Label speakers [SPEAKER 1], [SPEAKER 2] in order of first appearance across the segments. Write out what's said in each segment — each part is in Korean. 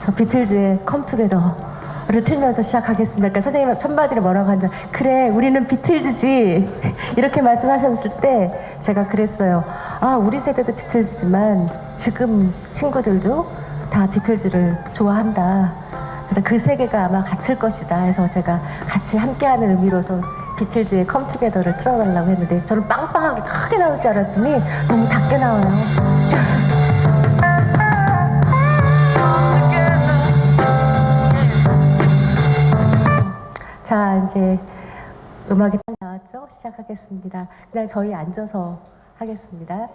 [SPEAKER 1] 저 비틀즈의 Come Together를 틀면서 시작하겠습니다. 그러니까 선생님 첫마디를 뭐라고 하냐, 그래 우리는 비틀즈지 이렇게 말씀하셨을 때 제가 그랬어요. 아, 우리 세대도 비틀즈지만 지금 친구들도 다 비틀즈를 좋아한다. 그래서 그 세계가 아마 같을 것이다 해서 제가 같이 함께하는 의미로서 비틀즈의 Come Together를 틀어달라고 했는데, 저는 빵빵하게 크게 나올 줄 알았더니 너무 작게 나와요. 자, 이제 음악이 딱 나왔죠? 시작하겠습니다. 그냥 저희 앉아서 하겠습니다.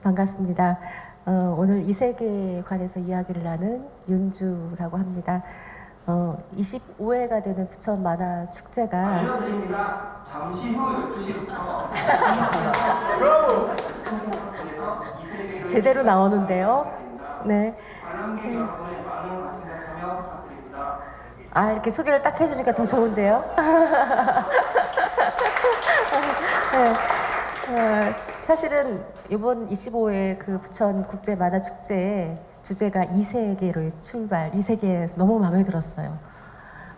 [SPEAKER 1] 반갑습니다. 오늘 이 세계에 관해서 이야기를 나눈 윤주라고 합니다. 25회가 되는 부천 만화 축제가
[SPEAKER 2] 알려드립니다. 잠시 후 12시부터
[SPEAKER 1] 제대로 나오는데요. 네.
[SPEAKER 2] 관람객 여러분의 많은 관심과 참여 부탁드립니다.
[SPEAKER 1] 아, 이렇게 소개를 딱 해주니까 더 좋은데요. 네. 사실은 이번 25회 그 부천 국제 만화 축제의 주제가 이 세계로의 출발, 이 세계에서 너무 마음에 들었어요.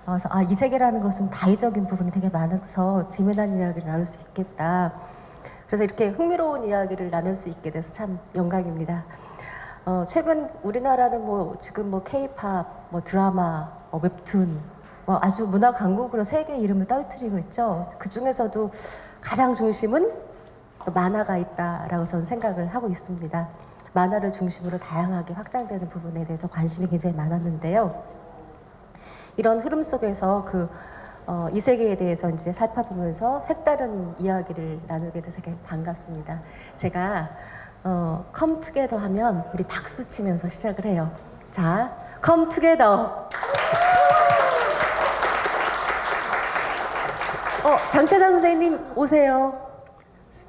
[SPEAKER 1] 그래서 이 세계라는 것은 다의적인 부분이 되게 많아서 재미난 이야기를 나눌 수 있겠다. 그래서 이렇게 흥미로운 이야기를 나눌 수 있게 돼서 참 영광입니다. 최근 우리나라는 지금 K-팝, 드라마, 웹툰, 아주 문화 강국으로 세계 이름을 떨뜨리고 있죠. 그 중에서도 가장 중심은 또 만화가 있다라고 저는 생각을 하고 있습니다. 만화를 중심으로 다양하게 확장되는 부분에 대해서 관심이 굉장히 많았는데요. 이런 흐름 속에서 이 세계에 대해서 이제 살펴보면서 색다른 이야기를 나누게 돼서 되게 반갑습니다. 제가 Come Together 하면 우리 박수 치면서 시작을 해요. 자, Come Together. 장태산 선생님 오세요.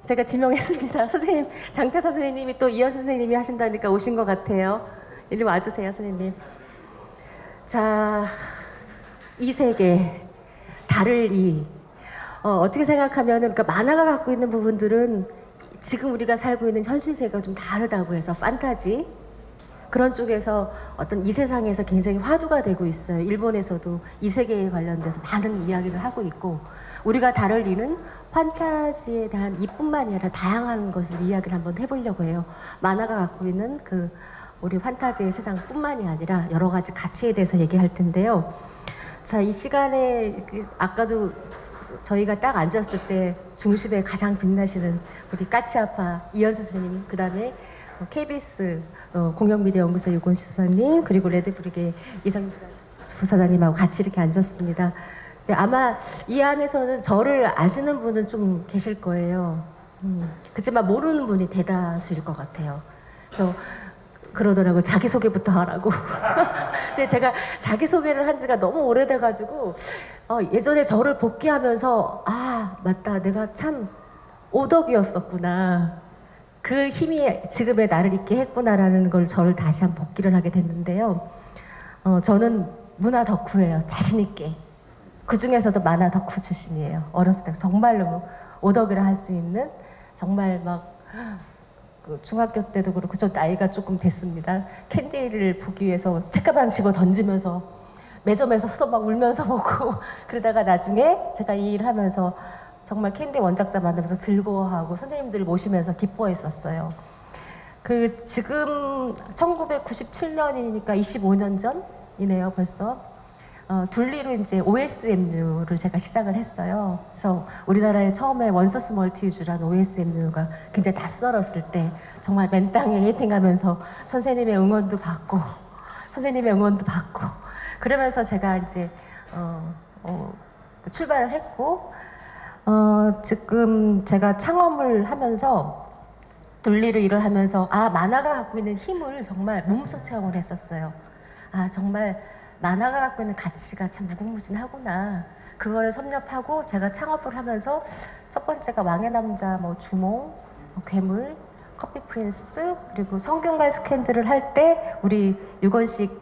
[SPEAKER 1] 제가 지명했습니다. 선생님, 장태산 선생님이 또 이현 선생님이 하신다니까 오신 것 같아요. 이리 와주세요, 선생님. 자, 이 세계, 달을 이. 어떻게 생각하면은, 그러니까 만화가 갖고 있는 부분들은 지금 우리가 살고 있는 현실 세계가 좀 다르다고 해서 판타지 그런 쪽에서 어떤 이 세상에서 굉장히 화두가 되고 있어요. 일본에서도 이 세계에 관련돼서 많은 이야기를 하고 있고, 우리가 달을 이는 판타지에 대한 이뿐만이 아니라 다양한 것을 이야기를 한번 해보려고 해요. 만화가 갖고 있는 우리 판타지의 세상뿐만이 아니라 여러 가지 가치에 대해서 얘기할 텐데요. 자, 이 시간에 아까도 저희가 딱 앉았을 때 중심에 가장 빛나시는 우리 까치아파 이현수 선생님, 그 다음에 KBS 공영미디어연구소 유곤시 소장님, 그리고 레드브릭의 이상준 부사장님하고 같이 이렇게 앉았습니다. 근데 아마 이 안에서는 저를 아시는 분은 좀 계실 거예요. 그렇지만 모르는 분이 대다수일 것 같아요. 그래서 그러더라고요. 자기소개부터 하라고. 근데 제가 자기소개를 한 지가 너무 오래돼가지고 예전에 저를 복귀하면서 맞다, 내가 참 오덕이었었구나, 그 힘이 지금의 나를 있게 했구나라는 걸 저를 다시 한번 복귀를 하게 됐는데요. 저는 문화 덕후예요. 자신 있게. 그 중에서도 만화 덕후 출신이에요. 어렸을 때 정말로 오덕이라 할 수 있는, 정말 중학교 때도 그렇고, 저 나이가 조금 됐습니다. 캔디를 보기 위해서 책가방 집어 던지면서 매점에서 서서 막 울면서 보고 그러다가 나중에 제가 이 일을 하면서 정말 캔디 원작자 만들면서 즐거워하고 선생님들 모시면서 기뻐했었어요. 지금 1997년이니까 25년 전이네요, 벌써. 둘리로 이제 OSMU를 제가 시작을 했어요. 그래서 우리나라에 처음에 원서스 멀티유즈라는 OSMU가 굉장히 낯설었을 때 정말 맨 땅에 힐팅하면서 선생님의 응원도 받고 그러면서 제가 이제 출발을 했고, 지금 제가 창업을 하면서 둘리로 일을 하면서 만화가 갖고 있는 힘을 정말 몸소 체험을 했었어요. 정말 만화가 갖고 있는 가치가 참 무궁무진하구나. 그걸 섭렵하고 제가 창업을 하면서 첫 번째가 왕의 남자, 주몽, 괴물, 커피 프린스, 그리고 성균관 스캔들을 할 때 우리 유건식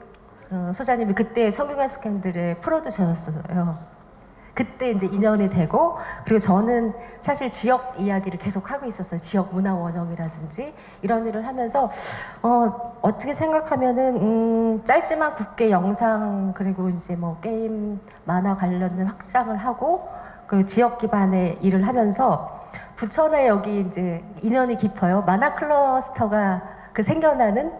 [SPEAKER 1] 소장님이 그때 성균관 스캔들의 프로듀서였어요. 그때 이제 인연이 되고, 그리고 저는 사실 지역 이야기를 계속 하고 있었어요. 지역 문화 원형이라든지 이런 일을 하면서 어떻게 생각하면은 짧지만 굵게 영상 그리고 이제 뭐 게임 만화 관련된 확장을 하고 그 지역 기반의 일을 하면서 부천에 여기 이제 인연이 깊어요. 만화 클러스터가 그 생겨나는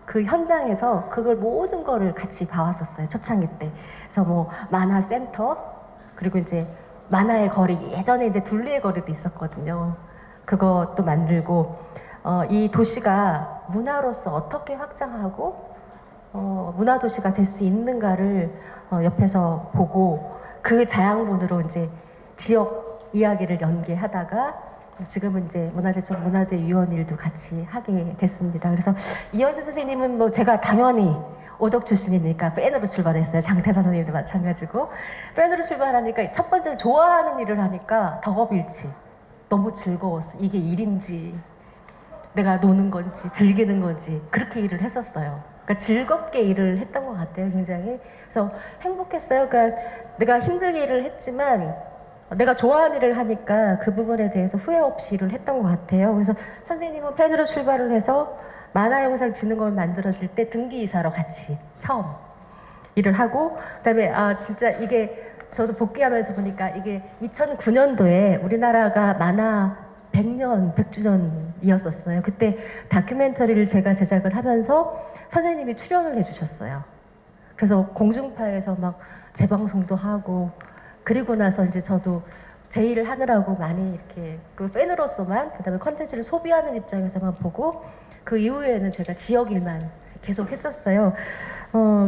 [SPEAKER 1] 그 현장에서 그걸 모든 거를 같이 봐왔었어요. 초창기 때. 그래서 뭐 만화 센터 그리고 이제 만화의 거리, 예전에 이제 둘리의 거리도 있었거든요. 그것도 만들고 이 도시가 문화로서 어떻게 확장하고 문화 도시가 될 수 있는가를 옆에서 보고 그 자양분으로 이제 지역 이야기를 연계하다가 지금은 이제 문화재청 문화재위원 일도 같이 하게 됐습니다. 그래서 이현수 선생님은 뭐 제가 당연히 오덕 출신이니까 팬으로 출발했어요. 장태사 선생님도 마찬가지고 팬으로 출발하니까 첫 번째는 좋아하는 일을 하니까 덕업일치 너무 즐거웠어. 이게 일인지 내가 노는 건지 즐기는 건지 그렇게 일을 했었어요. 그러니까 즐겁게 일을 했던 것 같아요. 굉장히. 그래서 행복했어요. 그러니까 내가 힘들게 일을 했지만 내가 좋아하는 일을 하니까 그 부분에 대해서 후회 없이 일을 했던 것 같아요. 그래서 선생님은 팬으로 출발을 해서 만화 영상 지는 걸 만들어줄 때 등기이사로 같이 처음 일을 하고, 그다음에 진짜 이게 저도 복귀하면서 보니까 이게 2009년도에 우리나라가 만화 100년, 100주년이었었어요. 그때 다큐멘터리를 제가 제작을 하면서 선생님이 출연을 해주셨어요. 그래서 공중파에서 막 재방송도 하고, 그리고 나서 이제 저도 제 일을 하느라고 많이 이렇게 그 팬으로서만, 그다음에 컨텐츠를 소비하는 입장에서만 보고, 그 이후에는 제가 지역 일만 계속 했었어요.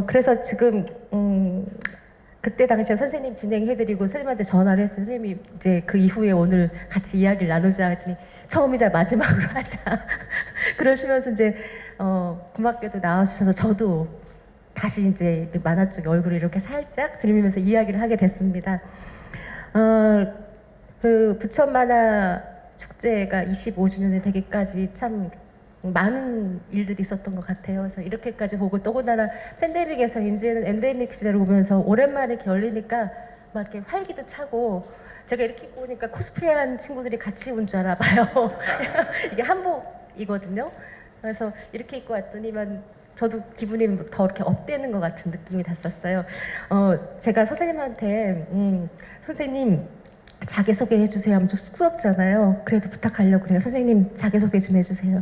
[SPEAKER 1] 그래서 지금 그때 당시에 선생님 진행해드리고 선생님한테 전화를 했어요. 선생님이 이제 그 이후에 오늘 같이 이야기를 나누자 했더니 처음이자 마지막으로 하자. 그러시면서 이제 고맙게도 나와주셔서 저도 다시 이제 만화 쪽 얼굴을 이렇게 살짝 들이면서 이야기를 하게 됐습니다. 그 부천 만화 축제가 25주년이 되기까지 참 많은 일들이 있었던 것 같아요. 그래서 이렇게까지 보고 더군다나 팬데믹에서 이제는 엔데믹 시대로 오면서 오랜만에 이렇게 열리니까 막 이렇게 활기도 차고, 제가 이렇게 입고 오니까 코스프레한 친구들이 같이 온 줄 알아 봐요. 이게 한복이거든요. 그래서 이렇게 입고 왔더니만 저도 기분이 더 이렇게 업되는 것 같은 느낌이 났었어요. 제가 선생님한테 선생님 자기소개 해주세요 하면 좀 쑥스럽잖아요. 그래도 부탁하려고 그래요. 선생님 자기소개 좀 해주세요.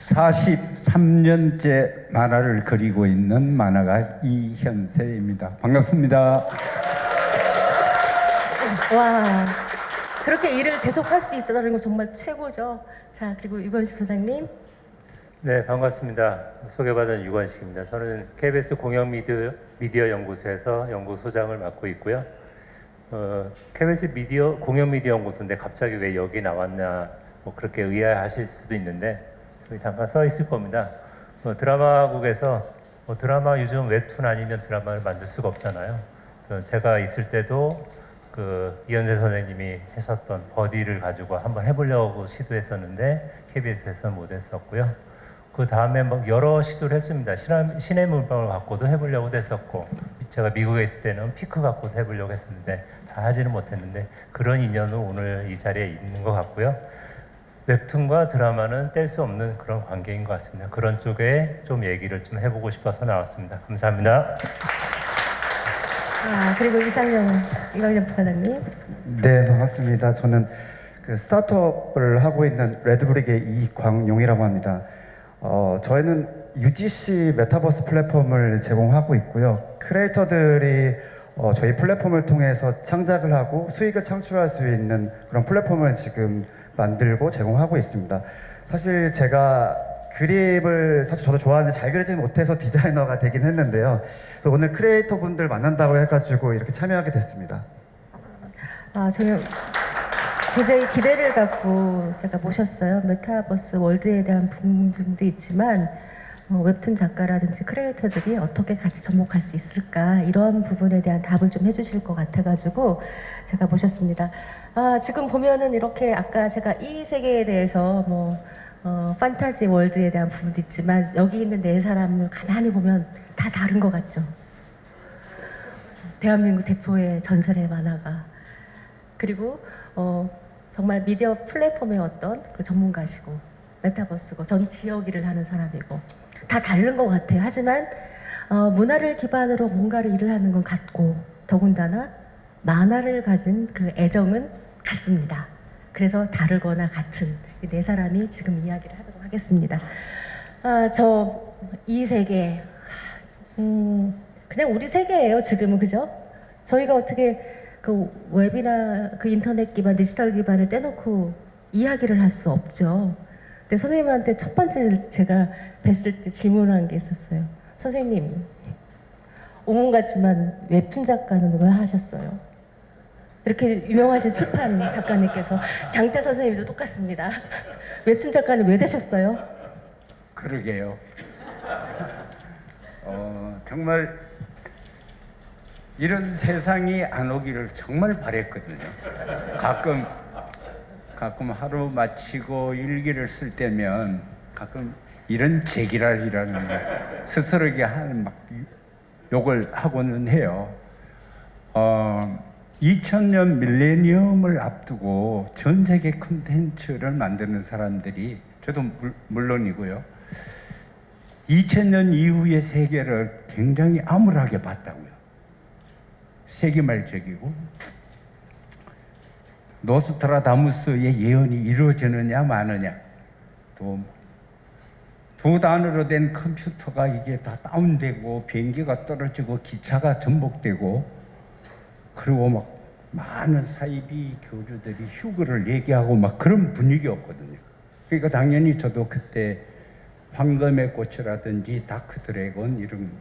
[SPEAKER 3] 43년째 만화를 그리고 있는 만화가 이현세입니다. 반갑습니다.
[SPEAKER 1] 와, 그렇게 일을 계속 할 수 있다는 건 정말 최고죠. 자, 그리고 유건식 소장님.
[SPEAKER 4] 네, 반갑습니다. 소개받은 유건식입니다. 저는 KBS 공영미디어 연구소에서 연구소장을 맡고 있고요. KBS 공영미디어 연구소인데 갑자기 왜 여기 나왔나 뭐 그렇게 의아하실 수도 있는데 여기 잠깐 써 있을 겁니다. 드라마국에서 드라마 요즘 웹툰 아니면 드라마를 만들 수가 없잖아요. 제가 있을 때도 그 이현세 선생님이 하셨던 버디를 가지고 한번 해보려고 시도했었는데 KBS에서는 못했었고요. 그 다음에 막 여러 시도를 했습니다. 신의 물방울 갖고도 해보려고 했었고, 제가 미국에 있을 때는 피크 갖고도 해보려고 했었는데 다 하지는 못했는데, 그런 인연은 오늘 이 자리에 있는 것 같고요. 웹툰과 드라마는 뗄 수 없는 그런 관계인 것 같습니다. 그런 쪽에 좀 얘기를 좀 해보고 싶어서 나왔습니다. 감사합니다.
[SPEAKER 1] 그리고 이광현 부사장님.
[SPEAKER 5] 네, 반갑습니다. 저는 그 스타트업을 하고 있는 레드브릭의 이광용이라고 합니다. 저희는 UGC 메타버스 플랫폼을 제공하고 있고요. 크리에이터들이 저희 플랫폼을 통해서 창작을 하고 수익을 창출할 수 있는 그런 플랫폼을 지금 만들고 제공하고 있습니다. 사실 제가 그림을 사실 저도 좋아하는데 잘 그리지는 못해서 디자이너가 되긴 했는데요. 오늘 크리에이터 분들 만난다고 해가지고 이렇게 참여하게 됐습니다.
[SPEAKER 1] 제가 굉장히 기대를 갖고 제가 모셨어요. 메타버스 월드에 대한 부분도 있지만 웹툰 작가라든지 크리에이터들이 어떻게 같이 접목할 수 있을까, 이런 부분에 대한 답을 좀 해주실 것 같아가지고 제가 모셨습니다. 지금 보면은 이렇게 아까 제가 이 세계에 대해서 판타지 월드에 대한 부분도 있지만 여기 있는 네 사람을 가만히 보면 다 다른 것 같죠. 대한민국 대표의 전설의 만화가 그리고 정말 미디어 플랫폼의 어떤 그 전문가시고 메타버스고 전 지역 일을 하는 사람이고 다 다른 것 같아요. 하지만 문화를 기반으로 뭔가를 일을 하는 건 같고 더군다나 만화를 가진 그 애정은 같습니다. 그래서 다르거나 같은 이 네 사람이 지금 이야기를 하도록 하겠습니다. 저 이 세계 그냥 우리 세계예요. 지금은 그죠? 저희가 어떻게 그 웹이나 그 인터넷 기반 디지털 기반을 떼놓고 이야기를 할 수 없죠. 근데 선생님한테 첫 번째 제가 뵀을 때 질문한 게 있었어요. 선생님, 오문 같지만 웹툰 작가는 왜 하셨어요? 이렇게 유명하신 출판 작가님께서 장태 선생님도 똑같습니다. 웹툰 작가는 왜 되셨어요?
[SPEAKER 3] 그러게요. 정말 이런 세상이 안 오기를 정말 바랬거든요. 가끔 하루 마치고 일기를 쓸 때면 가끔 이런 제기랄이라는 거 스스로에게 하는 막 욕을 하고는 해요. 2000년 밀레니엄을 앞두고 전 세계 콘텐츠를 만드는 사람들이 저도 물론이고요. 2000년 이후의 세계를 굉장히 암울하게 봤다고요. 세기말적이고 노스트라다무스의 예언이 이루어지느냐 마느냐 또 두 단어로 된 컴퓨터가 이게 다 다운되고 비행기가 떨어지고 기차가 전복되고 그리고 막 많은 사이비 교주들이 휴거를 얘기하고 막 그런 분위기였거든요. 그러니까 당연히 저도 그때 황금의 꽃이라든지 다크 드래곤 이런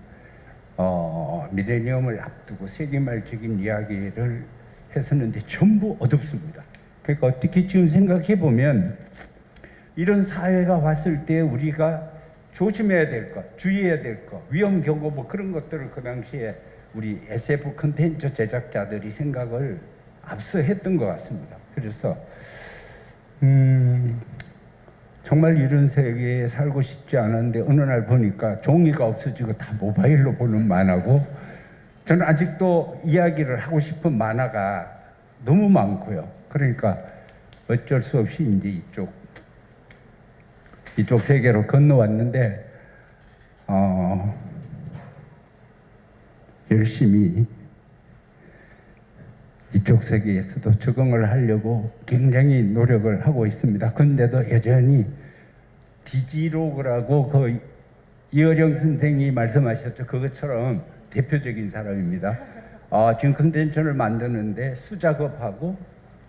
[SPEAKER 3] 밀레니엄을 앞두고 세기말적인 이야기를 했었는데 전부 어둡습니다. 그러니까 어떻게 지금 생각해 보면 이런 사회가 왔을 때 우리가 조심해야 될 것, 주의해야 될 것, 위험 경고 뭐 그런 것들을 그 당시에 우리 SF 콘텐츠 제작자들이 생각을 앞서 했던 것 같습니다. 그래서 정말 이런 세계에 살고 싶지 않았는데 어느 날 보니까 종이가 없어지고 다 모바일로 보는 만화고 저는 아직도 이야기를 하고 싶은 만화가 너무 많고요. 그러니까 어쩔 수 없이 이제 이쪽 세계로 건너왔는데 열심히 이쪽 세계에서도 적응을 하려고 굉장히 노력을 하고 있습니다. 근데도 여전히 디지로그라고 그 이어령 선생이 말씀하셨죠. 그것처럼 대표적인 사람입니다. 지금 컨텐츠를 만드는데 수작업하고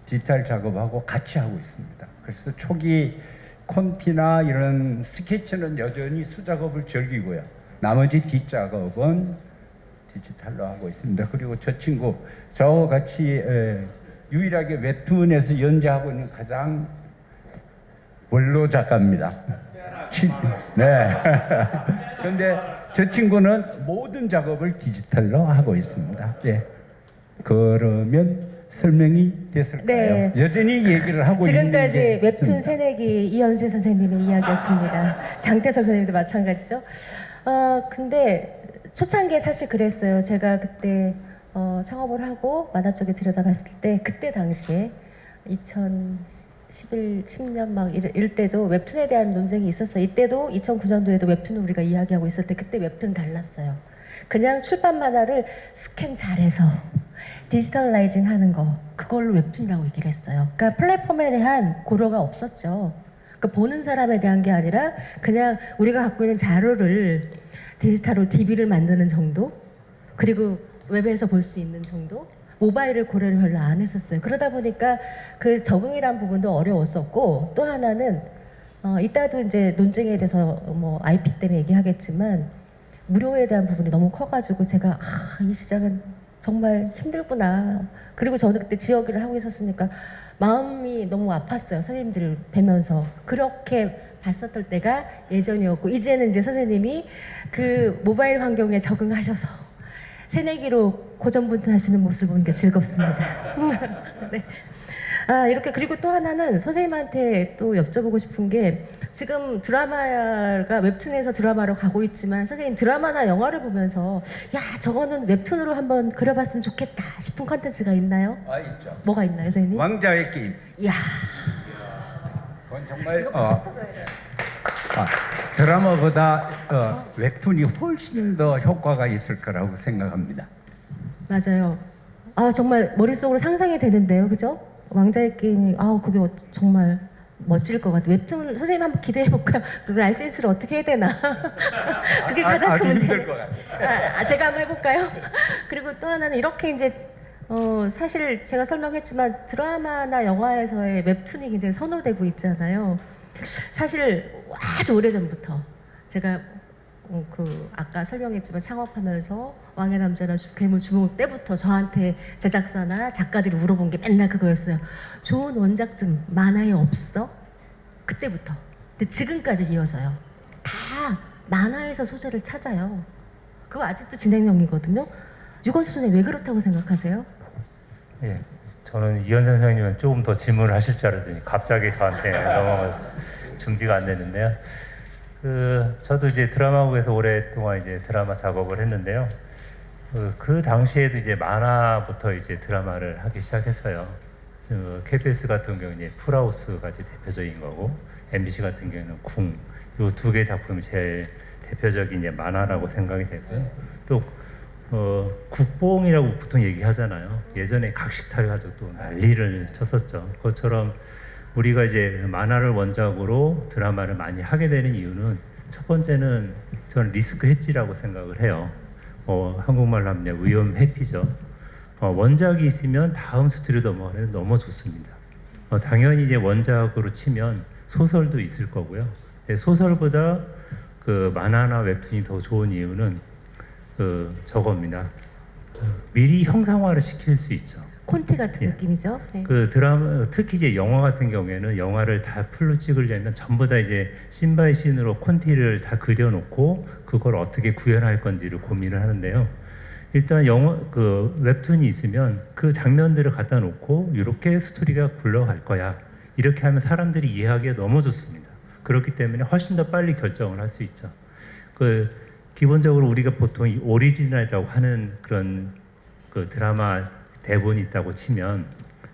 [SPEAKER 3] 디지털 작업하고 같이 하고 있습니다. 그래서 초기 콘티나 이런 스케치는 여전히 수작업을 즐기고요. 나머지 뒷작업은 디지털로 하고 있습니다. 그리고 저 친구, 저와 같이 유일하게 웹툰에서 연재하고 있는 가장 원로 작가입니다. 네. 그런데 저 친구는 모든 작업을 디지털로 하고 있습니다. 네. 그러면 설명이 됐을까요?
[SPEAKER 1] 네.
[SPEAKER 3] 여전히 얘기를 하고
[SPEAKER 1] 지금까지
[SPEAKER 3] 있는 게
[SPEAKER 1] 웹툰
[SPEAKER 3] 있습니다.
[SPEAKER 1] 새내기 이현세 선생님의 이야기였습니다. 장태 선생님도 마찬가지죠. 근데 초창기에 사실 그랬어요. 제가 그때 창업을 하고 만화 쪽에 들여다봤을 때 그때 당시에 2011, 10년 막 이럴 때도 웹툰에 대한 논쟁이 있었어요. 이때도 2009년도에도 웹툰을 우리가 이야기하고 있을 때 그때 웹툰 달랐어요. 그냥 출판 만화를 스캔 잘해서 디지털라이징 하는 거 그걸로 웹툰이라고 얘기를 했어요. 그러니까 플랫폼에 대한 고려가 없었죠. 그러니까 보는 사람에 대한 게 아니라 그냥 우리가 갖고 있는 자료를 디지털로 DB를 만드는 정도 그리고 웹에서 볼 수 있는 정도 모바일을 고려를 별로 안 했었어요. 그러다 보니까 그 적응이란 부분도 어려웠었고 또 하나는 이따도 이제 논쟁에 대해서 뭐 IP 때문에 얘기하겠지만 무료에 대한 부분이 너무 커가지고 제가 이 시장은 정말 힘들구나. 그리고 저는 그때 지역 일을 하고 있었으니까 마음이 너무 아팠어요. 선생님들을 뵈면서 그렇게 봤었던 때가 예전이었고 이제는 이제 선생님이 그 모바일 환경에 적응하셔서 새내기로 고전분투하시는 모습을 보니까 즐겁습니다. 네. 이렇게 그리고 또 하나는 선생님한테 또 여쭤보고 싶은 게 지금 드라마가 웹툰에서 드라마로 가고 있지만 선생님 드라마나 영화를 보면서 야 저거는 웹툰으로 한번 그려봤으면 좋겠다 싶은 컨텐츠가 있나요?
[SPEAKER 3] 아 있죠.
[SPEAKER 1] 뭐가 있나요, 선생님?
[SPEAKER 3] 왕자의 게임.
[SPEAKER 1] 이야
[SPEAKER 3] 그건 정말
[SPEAKER 1] 이거 박수 쳐줘야 돼요.
[SPEAKER 3] 드라마보다 웹툰이 훨씬 더 효과가 있을 거라고 생각합니다.
[SPEAKER 1] 맞아요. 아 정말 머릿속으로 상상이 되는데요, 그죠? 왕자의 게임이 그게 정말 멋질 것 같아요. 웹툰 선생님 한번 기대해 볼까요? 그 라이센스를 어떻게 해야 되나? 그게 가장
[SPEAKER 3] 아주
[SPEAKER 1] 큰 문제.
[SPEAKER 3] 힘들 것 같아요.
[SPEAKER 1] 제가 한번 해볼까요? 그리고 또 하나는 이렇게 이제 사실 제가 설명했지만 드라마나 영화에서의 웹툰이 굉장히 선호되고 있잖아요. 사실 아주 오래 전부터 제가 아까 설명했지만 창업하면서 왕의 남자나 괴물 주몽 때부터 저한테 제작사나 작가들이 물어본 게 맨날 그거였어요. 좋은 원작좀 만화에 없어? 그때부터. 근데 지금까지 이어져요. 다 만화에서 소재를 찾아요. 그거 아직도 진행형이거든요. 유건수 선생님 왜 그렇다고 생각하세요?
[SPEAKER 4] 예, 저는 이현 선생님은 조금 더 질문을 하실 줄 알았더니 갑자기 저한테 넘어가서 준비가 안 됐는데요. 저도 이제 드라마국에서 오랫동안 이제 드라마 작업을 했는데요. 그 당시에도 이제 만화부터 이제 드라마를 하기 시작했어요. KBS 같은 경우는 이제 풀하우스가 이제 대표적인 거고, MBC 같은 경우는 궁, 요 두 개 작품이 제일 대표적인 이제 만화라고 생각이 되고요. 또 국뽕이라고 보통 얘기하잖아요. 예전에 각식탈 가지고 또 난리를 쳤었죠. 그것처럼 우리가 이제 만화를 원작으로 드라마를 많이 하게 되는 이유는 첫 번째는 저는 리스크 해지라고 생각을 해요. 한국말로 하면 위험 회피죠. 원작이 있으면 다음 스토리 넘어가는 너무 좋습니다. 당연히 이제 원작으로 치면 소설도 있을 거고요. 근데 소설보다 그 만화나 웹툰이 더 좋은 이유는 저겁니다. 미리 형상화를 시킬 수 있죠.
[SPEAKER 1] 콘티 같은
[SPEAKER 4] 예.
[SPEAKER 1] 느낌이죠. 네.
[SPEAKER 4] 그 드라마, 특히 이제 영화 같은 경우에는 영화를 다 풀로 찍으려면 전부 다 이제 씬 바이 씬으로 콘티를 다 그려놓고 그걸 어떻게 구현할 건지를 고민을 하는데요. 일단 그 웹툰이 있으면 그 장면들을 갖다 놓고 이렇게 스토리가 굴러갈 거야. 이렇게 하면 사람들이 이해하기가 너무 좋습니다. 그렇기 때문에 훨씬 더 빨리 결정을 할 수 있죠. 기본적으로 우리가 보통 이 오리지널이라고 하는 그런 그 드라마 대본이 있다고 치면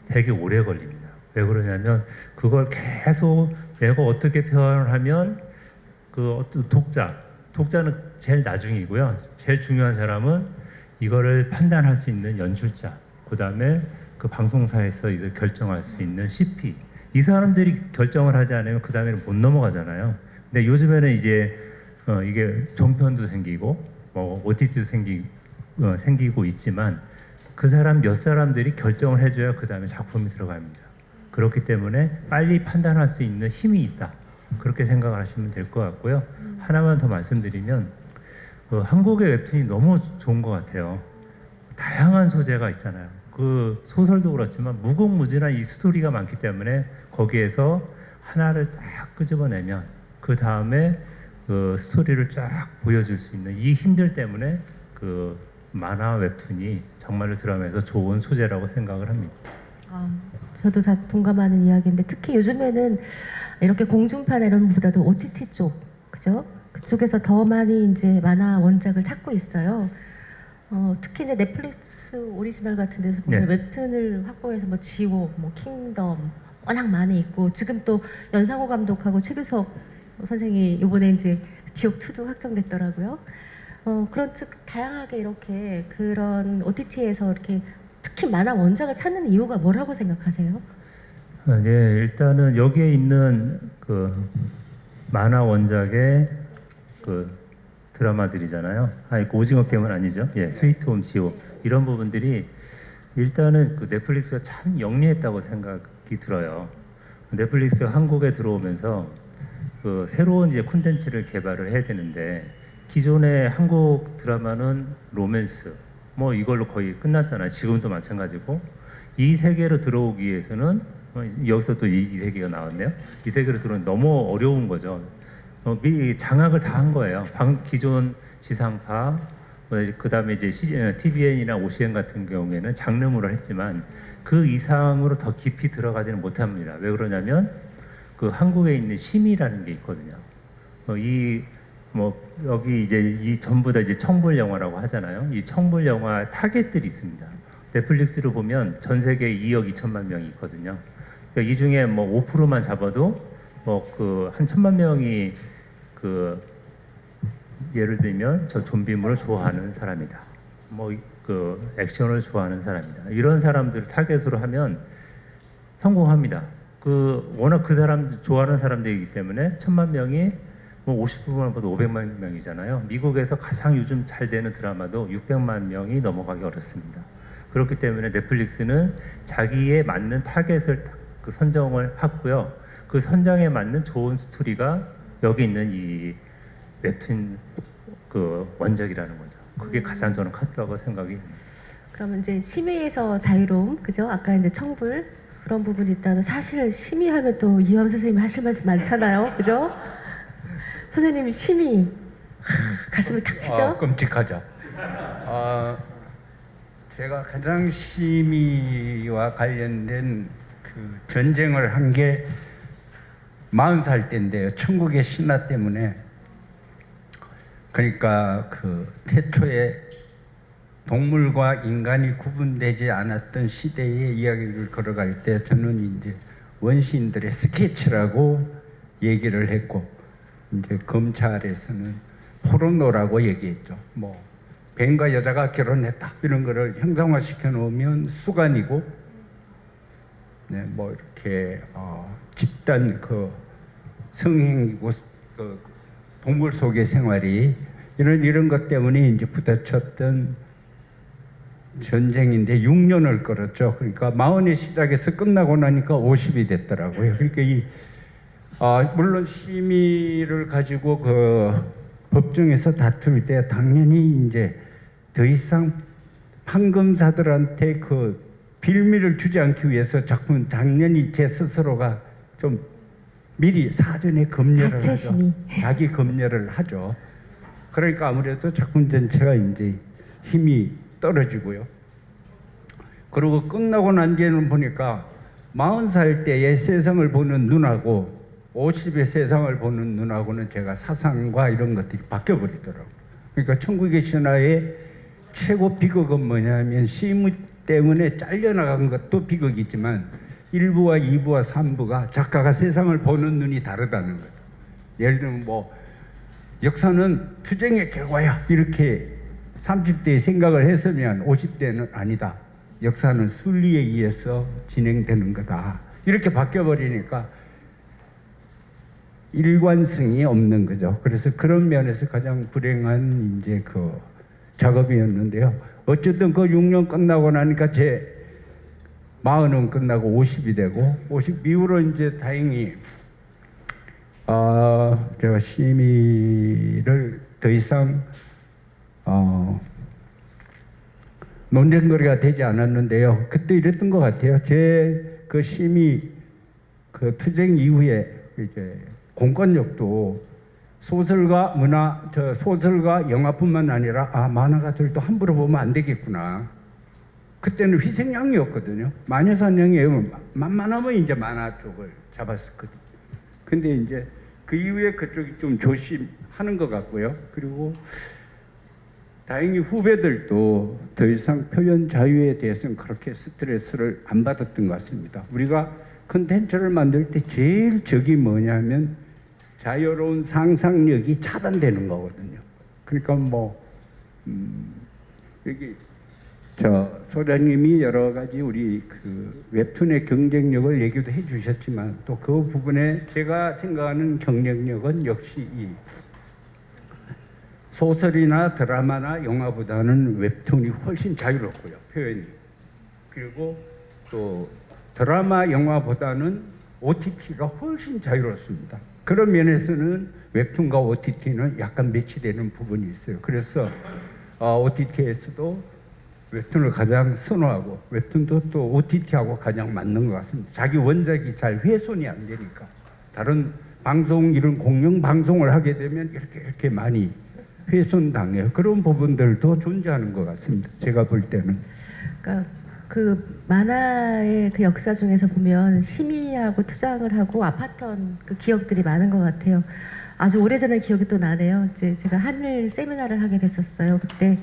[SPEAKER 4] 되게 오래 걸립니다. 왜 그러냐면 그걸 계속 내가 어떻게 표현을 하면 그 어떤 독자는 제일 나중이고요. 제일 중요한 사람은 이거를 판단할 수 있는 연출자, 그 다음에 그 방송사에서 이걸 결정할 수 있는 CP. 이 사람들이 결정을 하지 않으면 그 다음에는 못 넘어가잖아요. 근데 요즘에는 이제 이게 종편도 생기고 뭐 OTT도 생기고 있지만 그 사람 몇 사람들이 결정을 해줘야 그 다음에 작품이 들어갑니다. 그렇기 때문에 빨리 판단할 수 있는 힘이 있다. 그렇게 생각을 하시면 될 것 같고요. 하나만 더 말씀드리면 한국의 웹툰이 너무 좋은 것 같아요. 다양한 소재가 있잖아요. 그 소설도 그렇지만 무궁무진한 이 스토리가 많기 때문에 거기에서 하나를 딱 끄집어내면 그 다음에 그 스토리를 쫙 보여줄 수 있는 이 힘들 때문에 그 만화 웹툰이 정말로 드라마에서 좋은 소재라고 생각을 합니다.
[SPEAKER 1] 저도 다 동감하는 이야기인데 특히 요즘에는 이렇게 공중파 이런 것보다도 OTT 쪽, 그죠? 그쪽에서 더 많이 이제 만화 원작을 찾고 있어요. 특히 이제 넷플릭스 오리지널 같은 데서 보면
[SPEAKER 4] 네.
[SPEAKER 1] 웹툰을 확보해서 뭐 지옥, 뭐 킹덤 워낙 많이 있고 지금 또 연상호 감독하고 최규석 선생이 이번에 이제 지옥 2도 확정됐더라고요. 그런 다양하게 이렇게 그런 OTT에서 이렇게 특히 만화 원작을 찾는 이유가 뭐라고 생각하세요?
[SPEAKER 4] 네, 일단은 여기에 있는 그 만화 원작의 그 드라마들이잖아요. 그 오징어 게임은 아니죠. 예, 스위트홈 지옥 이런 부분들이 일단은 그 넷플릭스가 참 영리했다고 생각이 들어요. 넷플릭스가 한국에 들어오면서 그 새로운 이제 콘텐츠를 개발을 해야 되는데 기존의 한국 드라마는 로맨스 뭐 이걸로 거의 끝났잖아요. 지금도 마찬가지고 이 세계로 들어오기 위해서는 여기서 또 이 세계가 나왔네요. 이 세계로 들어오면 너무 어려운 거죠. 장악을 다 한 거예요. 기존 지상파, 그 다음에 이제 TVN이나 OCN 같은 경우에는 장르물을 했지만 그 이상으로 더 깊이 들어가지는 못합니다. 왜 그러냐면 그 한국에 있는 심의라는 게 있거든요. 이 뭐 여기 이제 이 전부 다 이제 청불 영화라고 하잖아요. 이 청불 영화 타겟들이 있습니다. 넷플릭스를 보면 전 세계에 2억 2천만 명이 있거든요. 그러니까 이 중에 뭐 5%만 잡아도 뭐 그 한 1,000만 명이 그 예를 들면 저 좀비물을 좋아하는 사람이다. 뭐 그 액션을 좋아하는 사람이다. 이런 사람들을 타겟으로 하면 성공합니다. 그 워낙 그 사람 좋아하는 사람들이기 때문에 1,000만 명이 뭐 50%만 봐도 500만 명이잖아요. 미국에서 가장 요즘 잘 되는 드라마도 600만 명이 넘어가기 어렵습니다. 그렇기 때문에 넷플릭스는 자기에 맞는 타겟을 그 선정을 하고요. 그 선정에 맞는 좋은 스토리가 여기 있는 이 웹툰 그 원작이라는 거죠. 그게 가장 저는 컸다고 생각이.
[SPEAKER 1] 그러면 이제 심의에서 자유로움, 그죠? 아까 이제 청불 그런 부분이 있다면 사실 심의하면 또 이화영 선생님이 하실 말씀 많잖아요, 그죠? 선생님 심의 가슴을 탁 치죠?
[SPEAKER 3] 끔찍하죠. 제가 가장 심의와 관련된 그 전쟁을 한 게 40살 때인데요. 천국의 신화 때문에. 그러니까 그 태초에 동물과 인간이 구분되지 않았던 시대의 이야기를 걸어갈 때 저는 이제 원시인들의 스케치라고 얘기를 했고, 이제 검찰에서는 포르노라고 얘기했죠. 뭐 뱀과 여자가 결혼했다 이런 거를 형상화시켜 놓으면 수간이고, 네, 뭐 이렇게 집단 그 성행이고 그 동물 속의 생활이 이런 것 때문에 이제 부딪혔던 전쟁인데 6년을 끌었죠. 그러니까 40의 시작에서 끝나고 나니까 50이 됐더라고요. 그러니까 물론 심의를 가지고 그 법정에서 다툴 때 당연히 이제 더 이상 판검사들한테 그 빌미를 주지 않기 위해서 작품 당연히 제 스스로가 좀 미리 사전에 검열을
[SPEAKER 1] 자체
[SPEAKER 3] 하죠.
[SPEAKER 1] 심의.
[SPEAKER 3] 자기 검열을 하죠. 그러니까 아무래도 작품 전체가 이제 힘이 떨어지고요. 그리고 끝나고 난 뒤에는 보니까 40살 때의 세상을 보는 눈하고 50의 세상을 보는 눈하고는 제가 사상과 이런 것들이 바뀌어 버리더라고요. 그러니까 천국의 신화의 최고 비극은 뭐냐면 심의 때문에 잘려나간 것도 비극이지만 1부와 2부와 3부가 작가가 세상을 보는 눈이 다르다는 거죠. 예를 들면 뭐 역사는 투쟁의 결과야 이렇게 30대에 생각을 했으면 50대는 아니다. 역사는 순리에 의해서 진행되는 거다. 이렇게 바뀌어버리니까 일관성이 없는 거죠. 그래서 그런 면에서 가장 불행한 이제 그 작업이었는데요. 어쨌든 그 6년 끝나고 나니까 제 40은 끝나고 50이 되고 50 이후로 이제 다행히 제가 심의를 더 이상 논쟁거리가 되지 않았는데요. 그때 이랬던 것 같아요. 제 그 심의 그 투쟁 이후에 이제 공권력도 소설과 소설과 영화뿐만 아니라 만화가들도 함부로 보면 안 되겠구나. 그때는 희생양이었거든요. 마녀사냥이에요. 만만하면 이제 만화 쪽을 잡았었거든요. 근데 이제 그 이후에 그쪽이 좀 조심하는 것 같고요. 그리고 다행히 후배들도 더 이상 표현 자유에 대해서는 그렇게 스트레스를 안 받았던 것 같습니다. 우리가 컨텐츠를 만들 때 제일 적이 뭐냐면 자유로운 상상력이 차단되는 거거든요. 그러니까 여기 소장님이 여러 가지 우리 그 웹툰의 경쟁력을 얘기도 해주셨지만 또 그 부분에 제가 생각하는 경쟁력은 역시 이 소설이나 드라마나 영화보다는 웹툰이 훨씬 자유롭고요, 표현이. 그리고 또 드라마, 영화보다는 OTT가 훨씬 자유롭습니다. 그런 면에서는 웹툰과 OTT는 약간 매치되는 부분이 있어요. 그래서 OTT에서도 웹툰을 가장 선호하고 웹툰도 또 OTT하고 가장 맞는 것 같습니다. 자기 원작이 잘 훼손이 안 되니까. 다른 방송, 이런 공영 방송을 하게 되면 이렇게 많이 훼손당해요. 그런 부분들도 존재하는 것 같습니다. 제가 볼 때는.
[SPEAKER 1] 그러니까 그 만화의 그 역사 중에서 보면 심의하고 투장을 하고 아팠던 그 기억들이 많은 것 같아요. 아주 오래전의 기억이 또 나네요. 이제 제가 하늘 세미나를 하게 됐었어요. 그때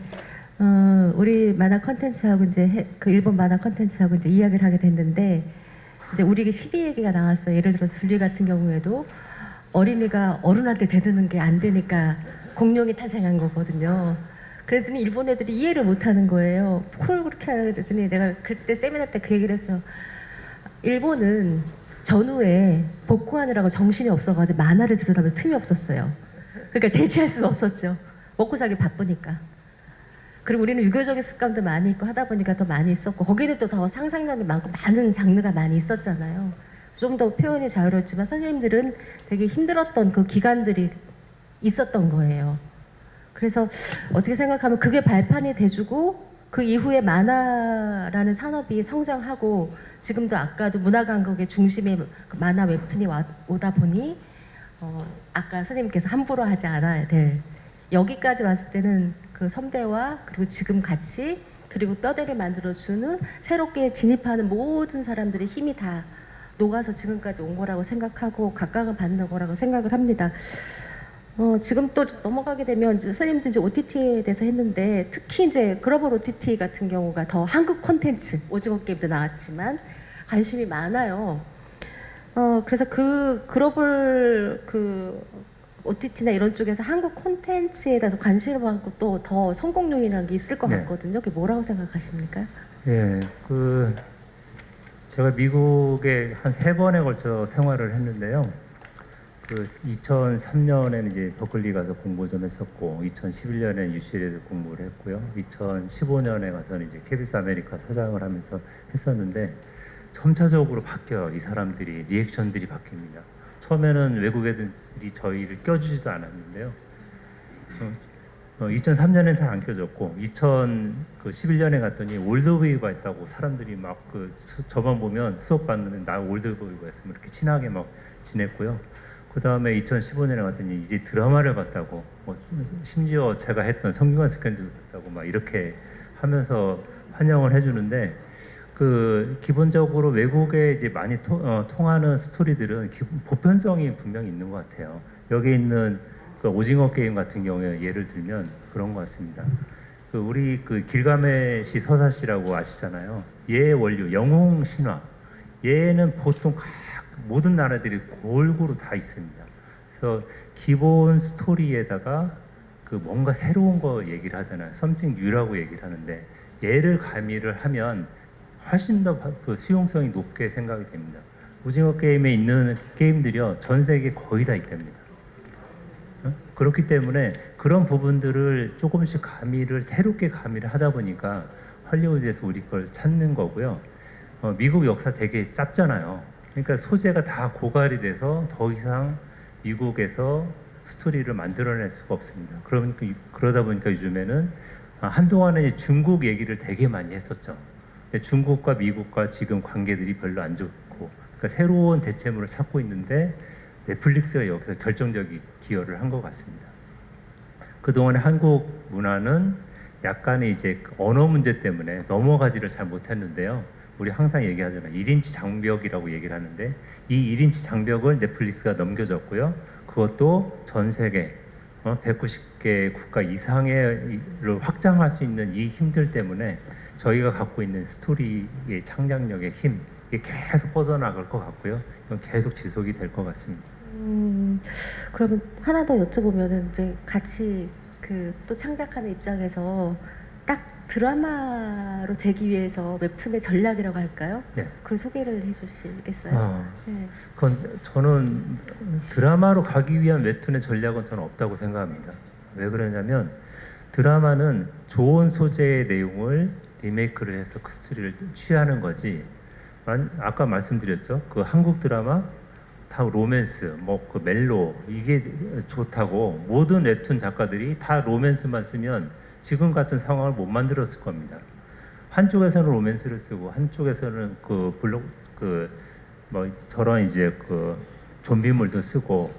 [SPEAKER 1] 우리 만화 컨텐츠하고 이제 그 일본 만화 컨텐츠하고 이제 이야기를 하게 됐는데 이제 우리에게 시비 얘기가 나왔어요. 예를 들어서 둘리 같은 경우에도 어린이가 어른한테 대드는 게 안 되니까 공룡이 탄생한 거거든요. 그랬더니 일본 애들이 이해를 못 하는 거예요. 뭘 그렇게 하냐 그랬더니 내가 그때 세미나 때 그 얘기를 했어요. 일본은 전후에 복구하느라고 정신이 없어가지고 만화를 들여다볼 틈이 없었어요. 그러니까 제지할 수가 없었죠. 먹고 살기 바쁘니까. 그리고 우리는 유교적인 습관도 많이 있고 하다 보니까 더 많이 있었고 거기는 또 더 상상력이 많고 많은 장르가 많이 있었잖아요. 좀 더 표현이 자유로웠지만 선생님들은 되게 힘들었던 그 기간들이 있었던 거예요. 그래서 어떻게 생각하면 그게 발판이 돼주고 그 이후에 만화라는 산업이 성장하고 지금도 아까도 문화강국의 중심에 그 만화 웹툰이 오다 보니 아까 선생님께서 함부로 하지 않아야 될 여기까지 왔을 때는 그 선배와 그리고 지금 같이 그리고 뼈대를 만들어주는 새롭게 진입하는 모든 사람들의 힘이 다 녹아서 지금까지 온 거라고 생각하고 각광을 받는 거라고 생각을 합니다. 지금 또 넘어가게 되면 선생님도 이제 OTT에 대해서 했는데 특히 이제 글로벌 OTT 같은 경우가 더 한국 콘텐츠 오징어 게임도 나왔지만 관심이 많아요. 그래서 그 글로벌 그 OTT나 이런 쪽에서 한국 콘텐츠에 대해서 관심을 갖고 또 더 성공 요인이라는 게 있을 것
[SPEAKER 4] 네.
[SPEAKER 1] 같거든요. 그게 뭐라고 생각하십니까?
[SPEAKER 4] 예, 제가 미국에 한 3번에 걸쳐 생활을 했는데요. 2003년에는 이제 버클리 가서 공부 좀 했었고, 2011년에 UCLA에서 공부를 했고요. 2015년에 가서는 이제 KBS 아메리카 사장을 하면서 했었는데, 점차적으로 바뀌어요. 이 사람들이, 리액션들이 바뀝니다. 처음에는 외국 애들이 저희를 껴주지도 않았는데요. 2003년에는 잘 안 껴줬고 2011년에 갔더니 올드보이가 있다고 사람들이 막 저만 보면 수업 받는 나 올드보이가 있으면 이렇게 친하게 막 지냈고요. 그 다음에 2015년에 갔더니 이제 드라마를 봤다고 심지어 제가 했던 성균관 스캔들도 봤다고 막 이렇게 하면서 환영을 해주는데 기본적으로 외국에 이제 많이 통하는 스토리들은 보편성이 분명히 있는 것 같아요. 여기 있는 오징어 게임 같은 경우에 예를 들면 그런 것 같습니다. 우리 길가메시 서사시라고 아시잖아요. 얘의 원류, 영웅 신화. 얘는 보통 모든 나라들이 골고루 다 있습니다. 그래서 기본 스토리에다가 뭔가 새로운 거 얘기를 하잖아요. something new라고 얘기를 하는데 얘를 가미를 하면 훨씬 더 수용성이 높게 생각이 됩니다. 오징어 게임에 있는 게임들이요, 전 세계 거의 다 있답니다. 그렇기 때문에 그런 부분들을 조금씩 새롭게 가미를 하다 보니까 할리우드에서 우리 걸 찾는 거고요. 미국 역사 되게 짧잖아요. 그러니까 소재가 다 고갈이 돼서 더 이상 미국에서 스토리를 만들어낼 수가 없습니다. 그러다 보니까 요즘에는 한동안에 중국 얘기를 되게 많이 했었죠. 근데 중국과 미국과 지금 관계들이 별로 안 좋고, 그러니까 새로운 대체물을 찾고 있는데 넷플릭스가 여기서 결정적인 기여를 한 것 같습니다. 그동안에 한국 문화는 약간의 이제 언어 문제 때문에 넘어가지를 잘 못했는데요. 우리 항상 얘기하잖아요. 1인치 장벽이라고 얘기를 하는데 이 1인치 장벽을 넷플릭스가 넘겨줬고요. 그것도 전 세계 190개 국가 이상을 확장할 수 있는 이 힘들 때문에 저희가 갖고 있는 스토리의 창작력의 힘, 이게 계속 뻗어나갈 것 같고요. 이건 계속 지속이 될 것 같습니다.
[SPEAKER 1] 그러면 하나 더 여쭤보면은 이제 같이 또 창작하는 입장에서 딱 드라마로 되기 위해서 웹툰의 전략이라고 할까요?
[SPEAKER 4] 네.
[SPEAKER 1] 그걸 소개를 해주시겠어요? 네.
[SPEAKER 4] 그건 저는 드라마로 가기 위한 웹툰의 전략은 저는 없다고 생각합니다. 왜 그러냐면 드라마는 좋은 소재의 내용을 리메이크를 해서 그 스토리를 취하는 거지. 아까 말씀드렸죠. 한국 드라마 다 로맨스, 멜로 이게 좋다고 모든 웹툰 작가들이 다 로맨스만 쓰면 지금 같은 상황을 못 만들었을 겁니다. 한쪽에서는 로맨스를 쓰고 한쪽에서는 저런 이제 좀비물도 쓰고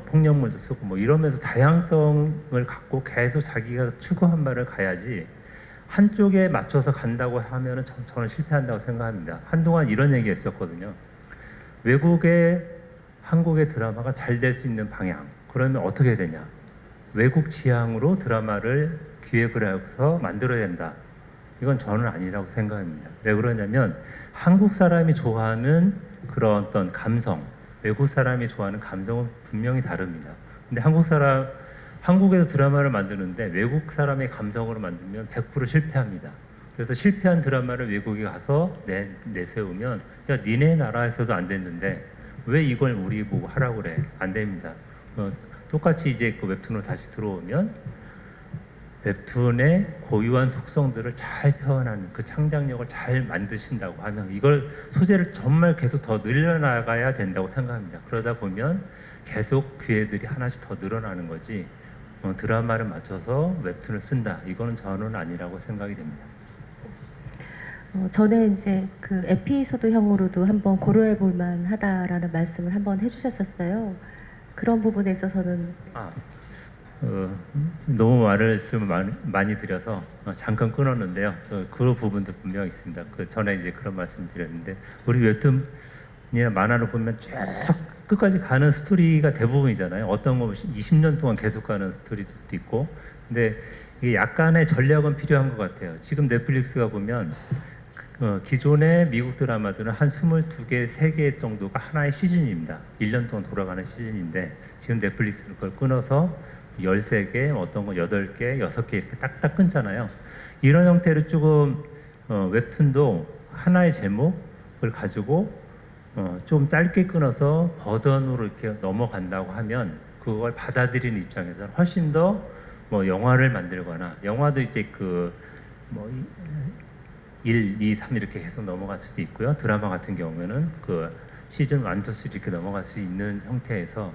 [SPEAKER 4] 폭력물도 쓰고 이러면서 다양성을 갖고 계속 자기가 추구한 바를 가야지 한쪽에 맞춰서 간다고 하면은 저는 실패한다고 생각합니다. 한동안 이런 얘기 했었거든요. 외국의 한국의 드라마가 잘 될 수 있는 방향, 그러면 어떻게 되냐? 외국 지향으로 드라마를 기획을 해서 만들어야 된다. 이건 저는 아니라고 생각합니다. 왜 그러냐면 한국 사람이 좋아하는 그런 어떤 감성, 외국 사람이 좋아하는 감성은 분명히 다릅니다. 근데 한국에서 드라마를 만드는데 외국 사람의 감성으로 만들면 100% 실패합니다. 그래서 실패한 드라마를 외국에 가서 내세우면 야, 니네 나라에서도 안 됐는데 왜 이걸 우리 보고 하라고 그래? 안 됩니다. 똑같이 이제 그 웹툰으로 다시 들어오면 웹툰의 고유한 속성들을 잘 표현하는 그 창작력을 잘 만드신다고 하면 이걸 소재를 정말 계속 더 늘려나가야 된다고 생각합니다. 그러다 보면 계속 기회들이 하나씩 더 늘어나는 거지 드라마를 맞춰서 웹툰을 쓴다. 이거는 저는 아니라고 생각이 됩니다.
[SPEAKER 1] 전에 이제 그 에피소드형으로도 한번 고려해 볼 만하다라는 말씀을 한번 해주셨었어요. 그런 부분에 있어서는
[SPEAKER 4] 너무 말씀을 많이 드려서 잠깐 끊었는데요. 그 부분도 분명 있습니다. 그 전에 이제 그런 말씀 드렸는데 우리 웹툰이나 만화를 보면 쭉 끝까지 가는 스토리가 대부분이잖아요. 어떤 거 20년 동안 계속 가는 스토리들도 있고, 근데 이게 약간의 전략은 필요한 것 같아요. 지금 넷플릭스가 보면 기존의 미국 드라마들은 한 22개, 3개 정도가 하나의 시즌입니다. 1년 동안 돌아가는 시즌인데 지금 넷플릭스는 그걸 끊어서 13개, 어떤 거 8개, 6개 이렇게 딱딱 끊잖아요. 이런 형태로 조금 웹툰도 하나의 제목을 가지고 좀 짧게 끊어서 버전으로 이렇게 넘어간다고 하면 그걸 받아들이는 입장에서는 훨씬 더 뭐 영화를 만들거나 영화도 이제 그 뭐 1, 2, 3 이렇게 계속 넘어갈 수도 있고요. 드라마 같은 경우에는 그 시즌 1, 2, 3 이렇게 넘어갈 수 있는 형태에서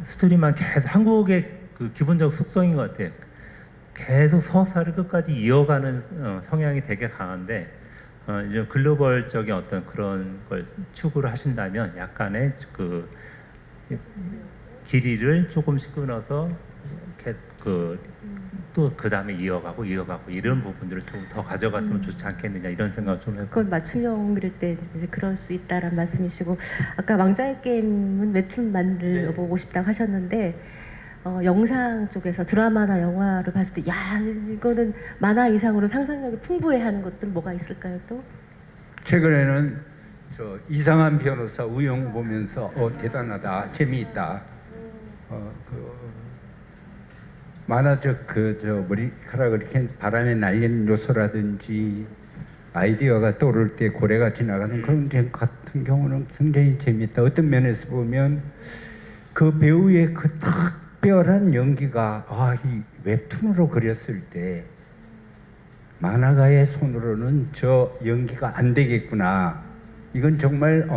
[SPEAKER 4] 스토리만 계속 한국의 그 기본적 속성인 것 같아요. 계속 서사를 끝까지 이어가는 성향이 되게 강한데 이제 글로벌적인 어떤 그런 걸 추구를 하신다면 약간의 그 길이를 조금씩 끊어서 또 그 다음에 이어가고 이런 부분들을 좀 더 가져갔으면 좋지 않겠느냐 이런 생각을 좀 해요.
[SPEAKER 1] 그건 맞춤형일 때 이제 그럴 수 있다라는 말씀이시고 아까 왕자의 게임은 웹툰 만들어보고 싶다고 하셨는데 영상 쪽에서 드라마나 영화를 봤을 때 야 이거는 만화 이상으로 상상력이 풍부해하는 것들 뭐가 있을까요 또?
[SPEAKER 3] 최근에는 저 이상한 변호사 우영 보면서 대단하다, 재미있다. 만화적 머리카락을 이렇게 바람에 날리는 요소라든지 아이디어가 떠오를 때 고래가 지나가는 그런 점 같은 경우는 굉장히 재미있다. 어떤 면에서 보면 그 배우의 그 특별한 연기가 이 웹툰으로 그렸을 때 만화가의 손으로는 저 연기가 안 되겠구나. 이건 정말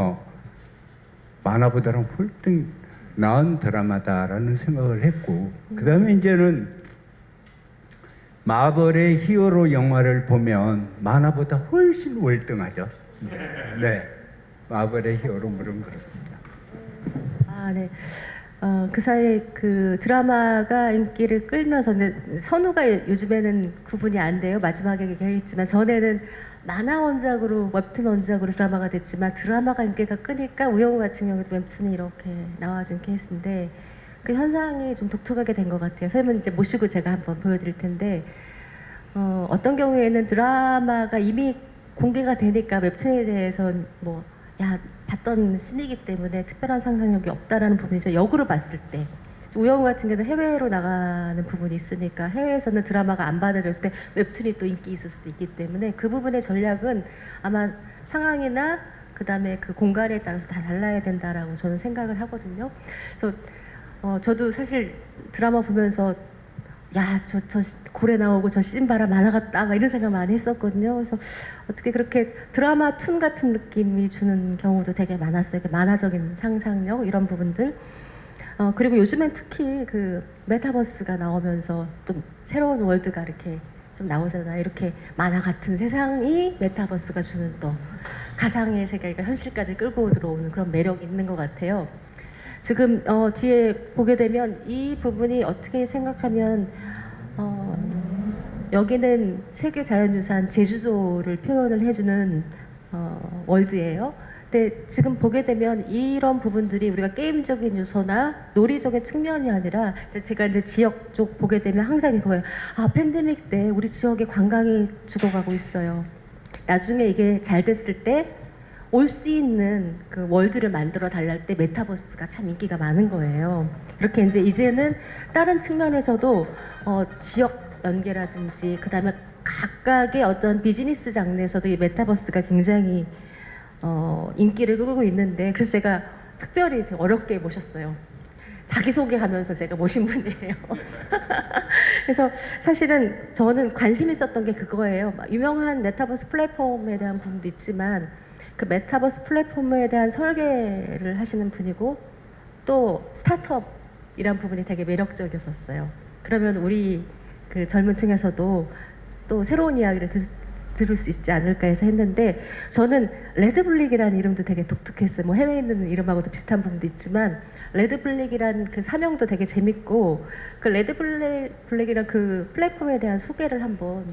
[SPEAKER 3] 만화보다는 훨씬 나은 드라마다라는 생각을 했고, 그 다음에 이제는 마블의 히어로 영화를 보면 만화보다 훨씬 월등하죠. 네, 마블의 히어로물은 그렇습니다.
[SPEAKER 1] 네. 그 사이에 그 드라마가 인기를 끌면서 이제 선우가 요즘에는 구분이 안 돼요. 마지막에 얘기했지만 전에는 만화 원작으로 웹툰 원작으로 드라마가 됐지만 드라마가 인기가 끄니까 우영우 같은 경우도 웹툰이 이렇게 나와준 케이스인데 그 현상이 좀 독특하게 된 것 같아요. 선생님은 이제 모시고 제가 한번 보여드릴 텐데 어떤 경우에는 드라마가 이미 공개가 되니까 웹툰에 대해서는 봤던 신이기 때문에 특별한 상상력이 없다라는 부분이죠. 역으로 봤을 때 우영우 같은 경우는 해외로 나가는 부분이 있으니까 해외에서는 드라마가 안 받아들였을 때 웹툰이 또 인기 있을 수도 있기 때문에 그 부분의 전략은 아마 상황이나 그 다음에 그 공간에 따라서 다 달라야 된다라고 저는 생각을 하거든요. 그래서 저도 사실 드라마 보면서 저 고래 나오고 저 신바람 만화 같다 막 이런 생각 많이 했었거든요. 그래서 어떻게 그렇게 드라마 툰 같은 느낌이 주는 경우도 되게 많았어요. 만화적인 상상력 이런 부분들. 그리고 요즘엔 특히 그 메타버스가 나오면서 좀 새로운 월드가 이렇게 좀 나오잖아요. 이렇게 만화 같은 세상이 메타버스가 주는 또 가상의 세계가 현실까지 끌고 들어오는 그런 매력이 있는 것 같아요. 지금 뒤에 보게 되면 이 부분이 어떻게 생각하면 여기는 세계 자연유산 제주도를 표현을 해주는 월드예요. 근데 지금 보게 되면 이런 부분들이 우리가 게임적인 요소나 놀이적인 측면이 아니라 제가 이제 지역 쪽 보게 되면 항상 이거예요. 아, 팬데믹 때 우리 지역의 관광이 죽어가고 있어요. 나중에 이게 잘 됐을 때 올 수 있는 그 월드를 만들어 달랄 때 메타버스가 참 인기가 많은 거예요. 이렇게 이제 이제는 다른 측면에서도 지역 연계라든지 그다음에 각각의 어떤 비즈니스 장르에서도 이 메타버스가 굉장히 인기를 끌고 있는데, 그래서 제가 특별히 어렵게 모셨어요. 자기소개하면서 제가 모신 분이에요. 그래서 사실은 저는 관심 있었던 게 그거예요. 유명한 메타버스 플랫폼에 대한 부분도 있지만 그 메타버스 플랫폼에 대한 설계를 하시는 분이고 또 스타트업이란 부분이 되게 매력적이었었어요. 그러면 우리 그 젊은 층에서도 또 새로운 이야기를 들을 수 있지 않을까 해서 했는데, 저는 레드블릭이라는 이름도 되게 독특했어요. 뭐 해외에 있는 이름하고도 비슷한 부분도 있지만 레드블릭이라는 그 사명도 되게 재밌고, 그 레드블릭이라는 그 플랫폼에 대한 소개를 한번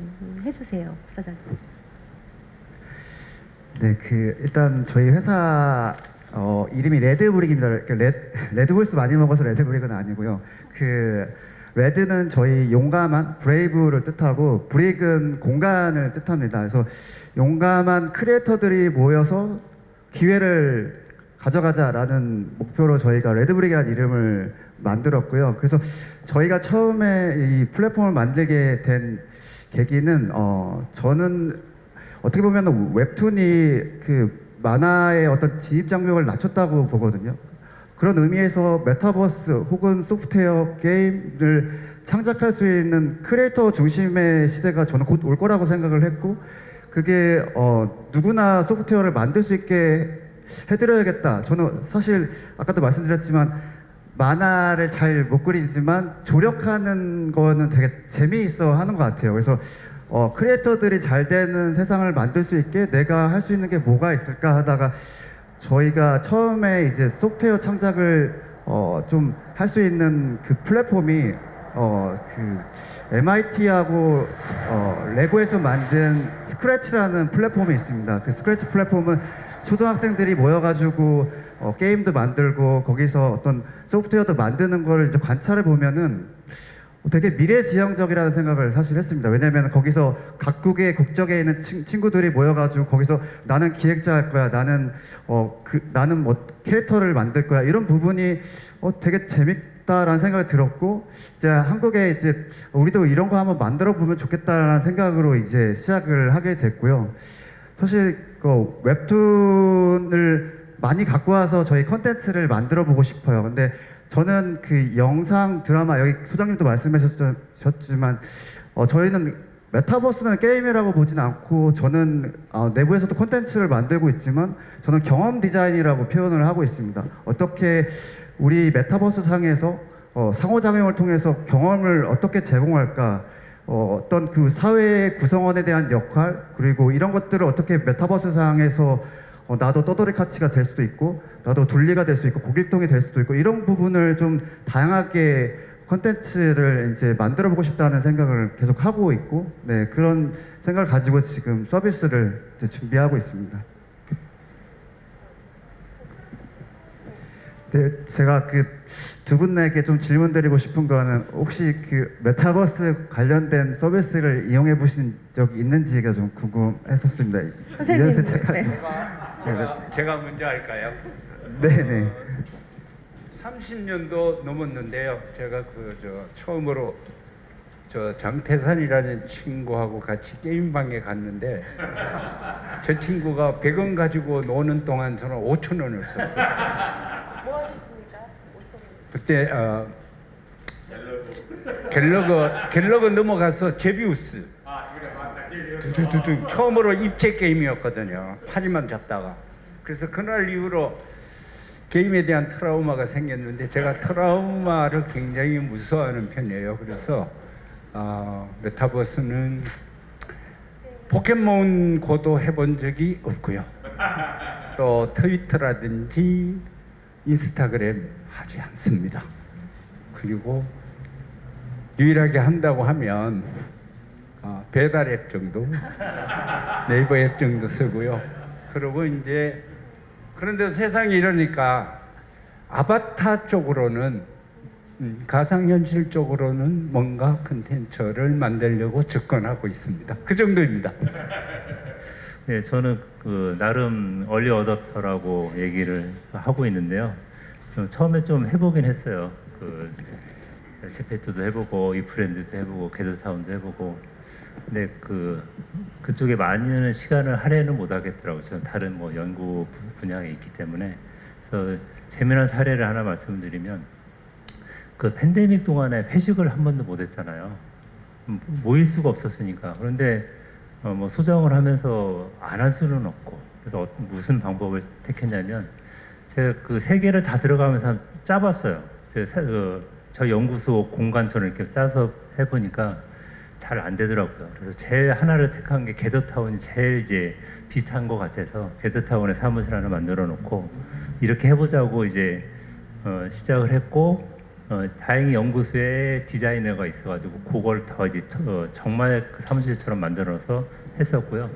[SPEAKER 1] 해주세요, 사장님.
[SPEAKER 5] 네, 일단 저희 회사 이름이 레드브릭입니다. 레드불스 많이 먹어서 레드브릭은 아니고요. 레드는 저희 용감한 브레이브를 뜻하고 브릭은 공간을 뜻합니다. 그래서 용감한 크리에이터들이 모여서 기회를 가져가자라는 목표로 저희가 레드브릭이라는 이름을 만들었고요. 그래서 저희가 처음에 이 플랫폼을 만들게 된 계기는 저는 어떻게 보면 웹툰이 만화의 어떤 진입 장벽을 낮췄다고 보거든요. 그런 의미에서 메타버스 혹은 소프트웨어 게임을 창작할 수 있는 크리에이터 중심의 시대가 저는 곧 올 거라고 생각을 했고, 그게 누구나 소프트웨어를 만들 수 있게 해드려야겠다. 저는 사실 아까도 말씀드렸지만 만화를 잘 못 그리지만 조력하는 거는 되게 재미있어 하는 것 같아요. 그래서 크리에이터들이 잘 되는 세상을 만들 수 있게 내가 할 수 있는 게 뭐가 있을까 하다가 저희가 처음에 이제 소프트웨어 창작을 좀 할 수 있는 그 플랫폼이 MIT하고 레고에서 만든 스크래치라는 플랫폼이 있습니다. 그 스크래치 플랫폼은 초등학생들이 모여가지고 게임도 만들고 거기서 어떤 소프트웨어도 만드는 걸 이제 관찰해 보면은 되게 미래지향적이라는 생각을 사실 했습니다. 왜냐면 거기서 각국의 국적에 있는 친구들이 모여가지고 거기서 나는 기획자 할 거야, 나는 뭐 캐릭터를 만들 거야, 이런 부분이 되게 재밌다라는 생각이 들었고, 이제 한국에 이제 우리도 이런 거 한번 만들어 보면 좋겠다라는 생각으로 이제 시작을 하게 됐고요. 사실 웹툰을 많이 갖고 와서 저희 컨텐츠를 만들어 보고 싶어요. 근데 저는 영상 드라마, 여기 소장님도 말씀하셨지만 저희는 메타버스는 게임이라고 보진 않고, 저는 내부에서도 콘텐츠를 만들고 있지만 저는 경험 디자인이라고 표현을 하고 있습니다. 어떻게 우리 메타버스 상에서 상호작용을 통해서 경험을 어떻게 제공할까, 어떤 그 사회의 구성원에 대한 역할, 그리고 이런 것들을 어떻게 메타버스 상에서 나도 떠돌이 카치가 될 수도 있고, 나도 둘리가 될 수 있고, 고길동이 될 수도 있고, 이런 부분을 좀 다양하게 컨텐츠를 이제 만들어 보고 싶다는 생각을 계속 하고 있고, 네, 그런 생각을 가지고 지금 서비스를 이제 준비하고 있습니다. 네, 제가 두 분에게 좀 질문드리고 싶은 거는, 혹시 메타버스 관련된 서비스를 이용해 보신 적 있는지가 좀 궁금했었습니다.
[SPEAKER 1] 선생님,
[SPEAKER 3] 제가 먼저 할까요?
[SPEAKER 5] 네네.
[SPEAKER 3] 30년도 넘었는데요. 제가 처음으로 장태산이라는 친구하고 같이 게임방에 갔는데, 저 친구가 100원 가지고 노는 동안 저는 5,000원을 썼어요.
[SPEAKER 1] 뭐 하셨습니까?
[SPEAKER 3] 그때 갤러그 넘어가서 제비우스 두두두두 처음으로 입체 게임이었거든요. 파리만 잡다가. 그래서 그날 이후로 게임에 대한 트라우마가 생겼는데, 제가 트라우마를 굉장히 무서워하는 편이에요. 그래서 메타버스는 포켓몬고도 해본 적이 없고요. 또 트위터라든지 인스타그램 하지 않습니다. 그리고 유일하게 한다고 하면 배달 앱 정도, 네이버 앱 정도 쓰고요. 그리고 이제 그런데 세상이 이러니까 아바타 쪽으로는 가상현실 쪽으로는 뭔가 컨텐츠를 만들려고 접근하고 있습니다. 그 정도입니다.
[SPEAKER 4] 네, 저는 그 나름 얼리 어댑터라고 얘기를 하고 있는데요. 처음에 좀 해보긴 했어요. 그 제페토도 해보고 이프렌드도 해보고 게더타운도 해보고. 근데 그쪽에 많이는 시간을 할애는 못 하겠더라고요. 저는 다른 뭐 연구 분야에 있기 때문에. 그래서 재미난 사례를 하나 말씀드리면 그 팬데믹 동안에 회식을 한 번도 못 했잖아요. 모일 수가 없었으니까. 그런데 뭐 소장을 하면서 안 할 수는 없고. 그래서 무슨 방법을 택했냐면 제가 그 세 개를 다 들어가면서 짜봤어요. 저 연구소 공간처럼 이렇게 짜서 해보니까 잘 안 되더라고요. 그래서 제일 하나를 택한 게 게더타운이 제일 이제 비슷한 것 같아서 게더타운에 사무실 하나 만들어 놓고 이렇게 해보자고 이제 시작을 했고 다행히 연구소에 디자이너가 있어가지고 그걸 더 이제 정말 그 사무실처럼 만들어서 했었고요.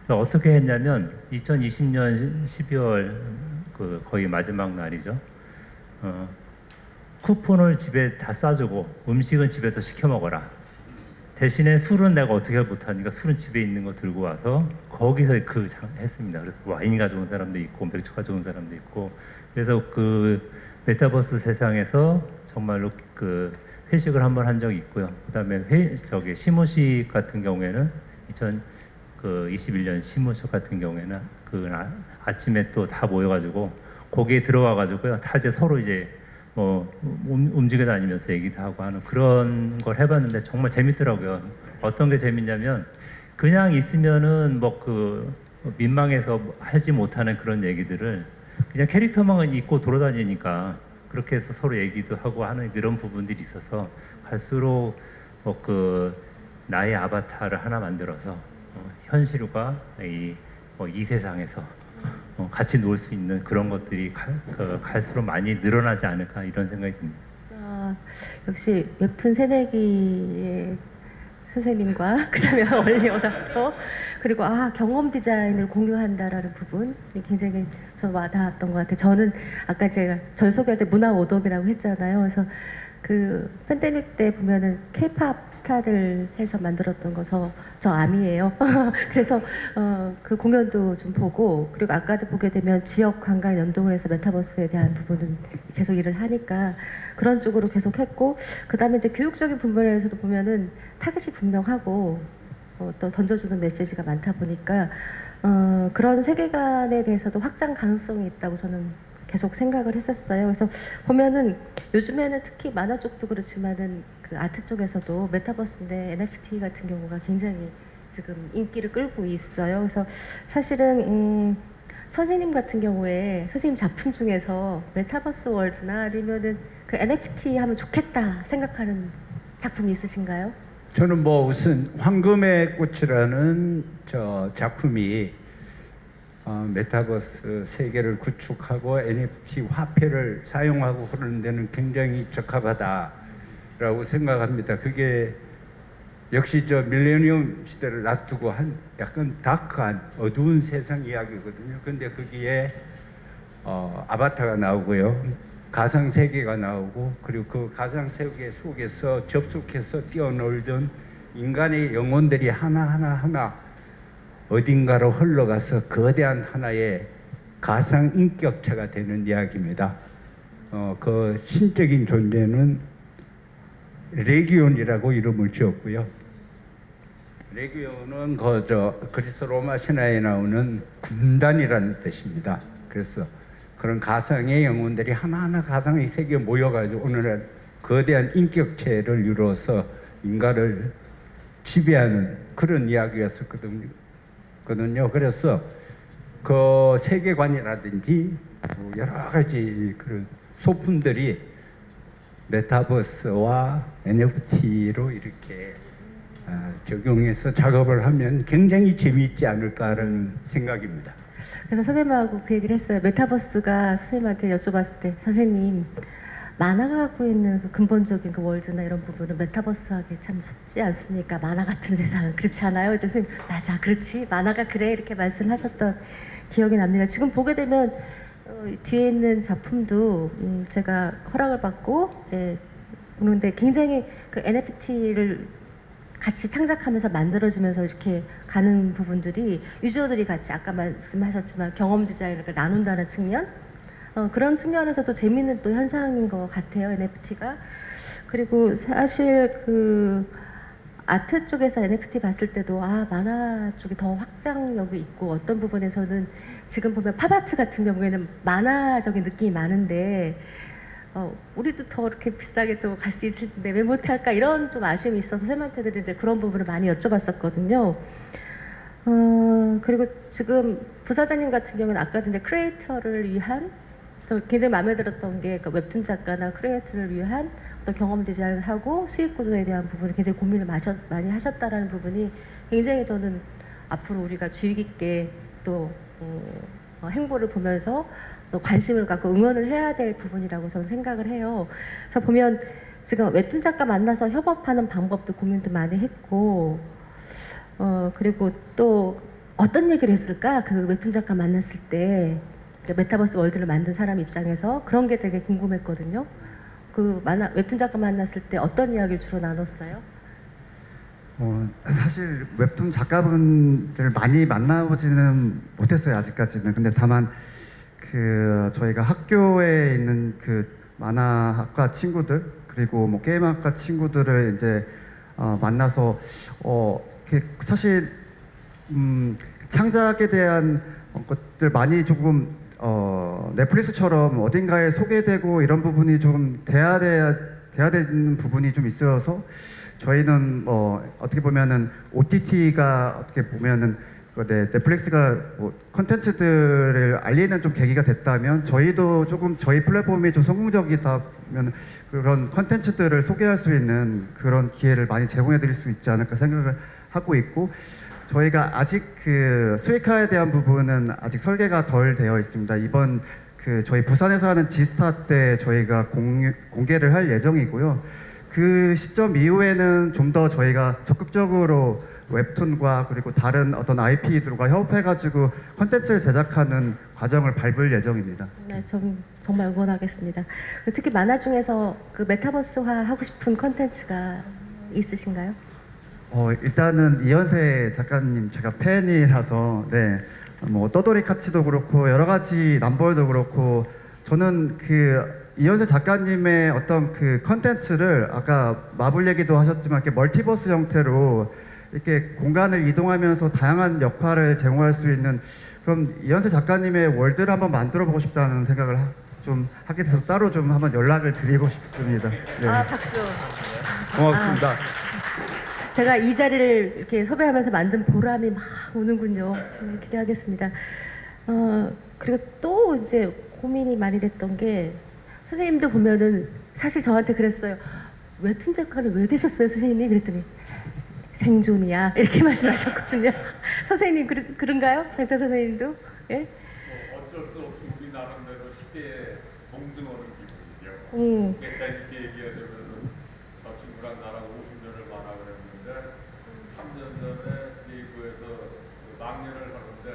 [SPEAKER 4] 그래서 어떻게 했냐면 2020년 12월 그 거의 마지막 날이죠. 쿠폰을 집에 다 쏴주고 음식은 집에서 시켜 먹어라. 대신에 술은 내가 어떻게 못하니까 술은 집에 있는 거 들고 와서 거기서 했습니다. 그래서 와인 가져온 사람도 있고 맥주 가져온 사람도 있고 그래서 그 메타버스 세상에서 정말로 그 회식을 한번 한 적이 있고요. 그다음에 시모식 같은 경우에는 2021년 시모식 같은 경우에는 아침에 또 다 모여가지고 거기에 들어와가지고요. 다 이제 서로 이제 움직여 다니면서 얘기도 하고 하는 그런 걸 해봤는데 정말 재밌더라고요. 어떤 게 재밌냐면 그냥 있으면은 민망해서 하지 못하는 그런 얘기들을 그냥 캐릭터만 있고 돌아다니니까 그렇게 해서 서로 얘기도 하고 하는 그런 부분들이 있어서 갈수록 나의 아바타를 하나 만들어서 현실과 이 세상에서 같이 놀 수 있는 그런 것들이 갈수록 많이 늘어나지 않을까 이런 생각이 듭니다.
[SPEAKER 1] 역시 웹툰 새내기의 선생님과 그다음에 얼리 어답터 그리고 경험 디자인을 공유한다라는 부분 굉장히 저 와닿았던 것 같아요. 저는 아까 제가 절 소개할 때 문화 오덕이라고 했잖아요. 그래서 그 팬데믹 때 보면은 K-팝 스타들 해서 만들었던 저 아미예요. 그래서 그 공연도 좀 보고 그리고 아까도 보게 되면 지역 관광 연동을 해서 메타버스에 대한 부분은 계속 일을 하니까 그런 쪽으로 계속 했고 그다음에 이제 교육적인 부분에서도 보면은 타겟이 분명하고 또 던져주는 메시지가 많다 보니까 그런 세계관에 대해서도 확장 가능성이 있다고 저는 계속 생각을 했었어요. 그래서 보면은 요즘에는 특히 만화 쪽도 그렇지만은 그 아트 쪽에서도 메타버스인데 NFT 같은 경우가 굉장히 지금 인기를 끌고 있어요. 그래서 사실은 선생님 같은 경우에 선생님 작품 중에서 메타버스 월드나 아니면은 그 NFT 하면 좋겠다 생각하는 작품이 있으신가요?
[SPEAKER 3] 저는 우선 황금의 꽃이라는 작품이 메타버스 세계를 구축하고 NFT 화폐를 사용하고 그러는 데는 굉장히 적합하다라고 생각합니다. 그게 역시 밀레니엄 시대를 놔두고 약간 다크한 어두운 세상 이야기거든요. 근데 거기에 아바타가 나오고요. 가상 세계가 나오고 그리고 그 가상 세계 속에서 접속해서 뛰어놀던 인간의 영혼들이 하나하나 어딘가로 흘러가서 거대한 하나의 가상 인격체가 되는 이야기입니다. 그 신적인 존재는 레기온이라고 이름을 지었고요. 레기온은 그리스 로마 신화에 나오는 군단이라는 뜻입니다. 그래서 그런 가상의 영혼들이 하나하나 가상의 세계에 모여가지고 오늘날 거대한 인격체를 이루어서 인간을 지배하는 그런 이야기였었거든요. 그래서 그 세계관이라든지 여러 가지 그런 소품들이 메타버스와 NFT로 이렇게 적용해서 작업을 하면 굉장히 재미있지 않을까라는 생각입니다.
[SPEAKER 1] 그래서 선생님하고 그 얘기를 했어요. 메타버스가 선생님한테 여쭤봤을 때 선생님 만화가 갖고 있는 그 근본적인 그 월드나 이런 부분은 메타버스하기 참 쉽지 않습니까? 만화 같은 세상 그렇지 않아요? 그래서 맞아, 그렇지, 만화가 그래 이렇게 말씀하셨던 기억이 납니다. 지금 보게 되면 뒤에 있는 작품도 제가 허락을 받고 이제 보는데 굉장히 그 NFT를 같이 창작하면서 만들어지면서 이렇게 가는 부분들이 유저들이 같이 아까 말씀하셨지만 경험 디자인을 나눈다는 측면, 그런 측면에서도 재미있는 또 현상인 것 같아요, NFT가. 그리고 사실 그 아트 쪽에서 NFT 봤을 때도 만화 쪽이 더 확장력이 있고 어떤 부분에서는 지금 보면 팝아트 같은 경우에는 만화적인 느낌이 많은데 우리도 더 이렇게 비싸게 또 갈 수 있을 텐데 왜 못할까 이런 좀 아쉬움이 있어서 쌤한테도 이제 그런 부분을 많이 여쭤봤었거든요. 그리고 지금 부사장님 같은 경우는 아까도 이제 크리에이터를 위한, 저 굉장히 마음에 들었던 게 그 웹툰 작가나 크리에이터를 위한 어떤 경험 디자인을 하고 수익 구조에 대한 부분을 굉장히 고민을 많이 하셨다라는 부분이 굉장히 저는 앞으로 우리가 주의 깊게 또 행보를 보면서 또 관심을 갖고 응원을 해야 될 부분이라고 저는 생각을 해요. 그래서 보면 지금 웹툰 작가 만나서 협업하는 방법도 고민도 많이 했고, 그리고 또 어떤 얘기를 했을까? 그 웹툰 작가 만났을 때 메타버스 월드를 만든 사람 입장에서 그런 게 되게 궁금했거든요. 그 웹툰 작가 만났을 때 어떤 이야기를 주로 나눴어요?
[SPEAKER 5] 사실 웹툰 작가분들 많이 만나보지는 못했어요, 아직까지는. 근데 다만 그 저희가 학교에 있는 그 만화학과 친구들 그리고 뭐 게임학과 친구들을 이제 만나서 사실 창작에 대한 것들 많이 조금 넷플릭스처럼 어딘가에 소개되고 이런 부분이 좀 돼야 되는 부분이 좀 있어서 저희는 어떻게 보면은 OTT가 어떻게 보면은 넷플릭스가 뭐 컨텐츠들을 알리는 좀 계기가 됐다면 저희도 조금 저희 플랫폼이 좀 성공적이다면 그런 컨텐츠들을 소개할 수 있는 그런 기회를 많이 제공해 드릴 수 있지 않을까 생각을 하고 있고, 저희가 아직 그 수익화에 대한 부분은 아직 설계가 덜 되어 있습니다. 이번 그 저희 부산에서 하는 지스타 때 저희가 공개를 할 예정이고요. 그 시점 이후에는 좀 더 저희가 적극적으로 웹툰과 그리고 다른 어떤 IP들과 협업해가지고 컨텐츠를 제작하는 과정을 밟을 예정입니다.
[SPEAKER 1] 네, 정말 응원하겠습니다. 특히 만화 중에서 그 메타버스화 하고 싶은 컨텐츠가 있으신가요?
[SPEAKER 5] 일단은 이현세 작가님 제가 팬이라서 뭐 떠돌이 카츠도 그렇고 여러 가지 남벌도 그렇고 저는 그 이현세 작가님의 어떤 그 컨텐츠를 아까 마블 얘기도 하셨지만 이렇게 멀티버스 형태로 이렇게 공간을 이동하면서 다양한 역할을 제공할 수 있는 그럼 이현세 작가님의 월드를 한번 만들어 보고 싶다는 생각을 좀 하게 돼서 따로 좀 한번 연락을 드리고 싶습니다. 네.
[SPEAKER 1] 박수.
[SPEAKER 3] 고맙습니다.
[SPEAKER 1] 제가 이 자리를 이렇게 섭외하면서 만든 보람이 막 오는군요. 기대하겠습니다. 그리고 또 이제 고민이 많이 됐던 게 선생님도 보면은 사실 저한테 그랬어요. 웹툰 작가는 왜 되셨어요, 선생님이? 그랬더니 생존이야 이렇게 말씀하셨거든요. 선생님 그런가요? 장태 선생님도? 예?
[SPEAKER 6] 어쩔 수 없이 우리 나름대로 시대에 동승하는 기분이죠. 재밌게 얘기하자면 저 친구랑 나랑 50년을 만나고 그랬는데 3년 전에 미국에서 망년을 하는데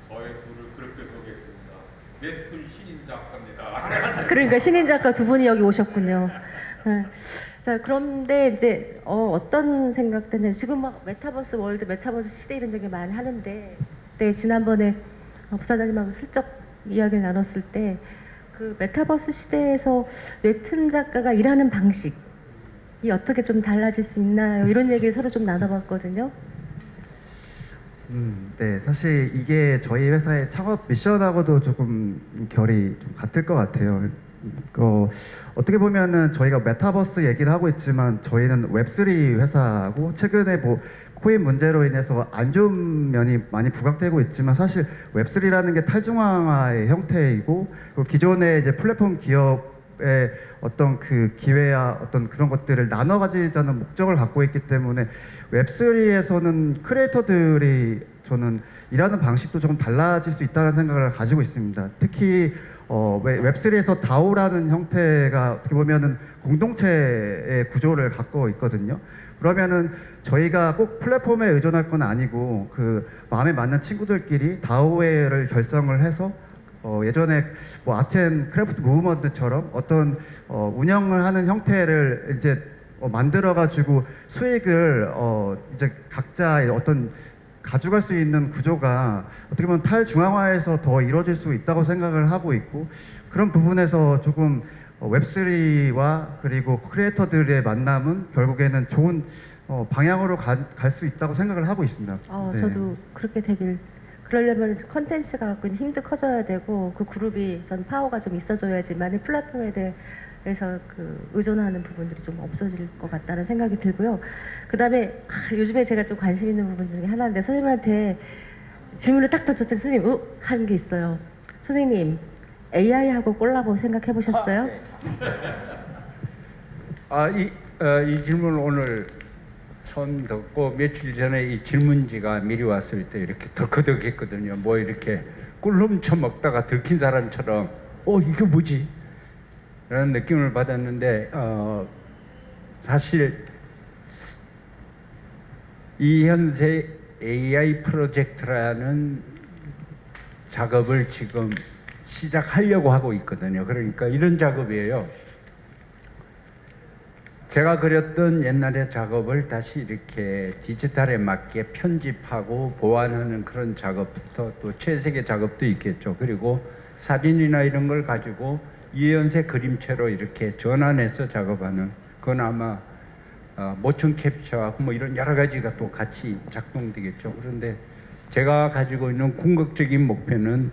[SPEAKER 6] 저희 둘을 그렇게 소개했습니다. 웹툰 신인 작가입니다.
[SPEAKER 1] 그러니까 신인 작가 두 분이 여기 오셨군요. 네. 자, 그런데 이제 어떤 생각 때문에 지금 막 메타버스 월드, 메타버스 시대 이런 얘기 많이 하는데, 네, 지난번에 부사장님하고 슬쩍 이야기를 나눴을 때 그 메타버스 시대에서 웹툰 작가가 일하는 방식이 어떻게 좀 달라질 수 있나요? 이런 얘기를 서로 좀 나눠봤거든요.
[SPEAKER 5] 네, 사실 이게 저희 회사의 창업 미션하고도 조금 결이 좀 같을 것 같아요. 어떻게 보면은 저희가 메타버스 얘기를 하고 있지만 저희는 웹3 회사고 최근에 뭐 코인 문제로 인해서 안 좋은 면이 많이 부각되고 있지만 사실 웹3라는 게 탈중앙화의 형태이고 그리고 기존의 이제 플랫폼 기업의 어떤 그 기회야 어떤 그런 것들을 나눠 가지자는 목적을 갖고 있기 때문에 웹3에서는 크리에이터들이 저는 일하는 방식도 조금 달라질 수 있다는 생각을 가지고 있습니다. 특히 웹3에서 다오라는 형태가 어떻게 보면은 공동체의 구조를 갖고 있거든요. 그러면은 저희가 꼭 플랫폼에 의존할 건 아니고 그 마음에 맞는 친구들끼리 다오회를 결성을 해서 예전에 뭐 아트앤크래프트 무브먼트처럼 어떤 운영을 하는 형태를 이제 만들어 가지고 수익을 이제 각자의 어떤 가져갈 수 있는 구조가 어떻게 보면 탈중앙화해서 더 이루어질 수 있다고 생각을 하고 있고, 그런 부분에서 조금 웹3와 그리고 크리에이터들의 만남은 결국에는 좋은 방향으로 갈 수 있다고 생각을 하고 있습니다. 네.
[SPEAKER 1] 저도 그렇게 되길. 그러려면 컨텐츠가 갖고 있는 힘도 커져야 되고 그 그룹이 전 파워가 좀 있어줘야지만 이 플랫폼에 대해서 그 의존하는 부분들이 좀 없어질 것 같다는 생각이 들고요. 그 다음에 요즘에 제가 좀 관심 있는 부분 중에 하나인데 선생님한테 질문을 딱 던졌더니 선생님 하는 게 있어요. 선생님 AI하고 콜라보 생각해 보셨어요?
[SPEAKER 3] 이 질문을 오늘 처음 듣고 며칠 전에 이 질문지가 미리 왔을 때 이렇게 덜커덕했거든요. 뭐 이렇게 꿀 훔쳐 먹다가 들킨 사람처럼 이게 뭐지? 라는 느낌을 받았는데 사실 이현세 AI 프로젝트라는 작업을 지금 시작하려고 하고 있거든요. 그러니까 이런 작업이에요. 제가 그렸던 옛날의 작업을 다시 이렇게 디지털에 맞게 편집하고 보완하는 그런 작업부터 또 채색의 작업도 있겠죠. 그리고 사진이나 이런 걸 가지고 이현세 그림체로 이렇게 전환해서 작업하는, 그건 아마 모션 캡처하고 뭐 이런 여러 가지가 또 같이 작동되겠죠. 그런데 제가 가지고 있는 궁극적인 목표는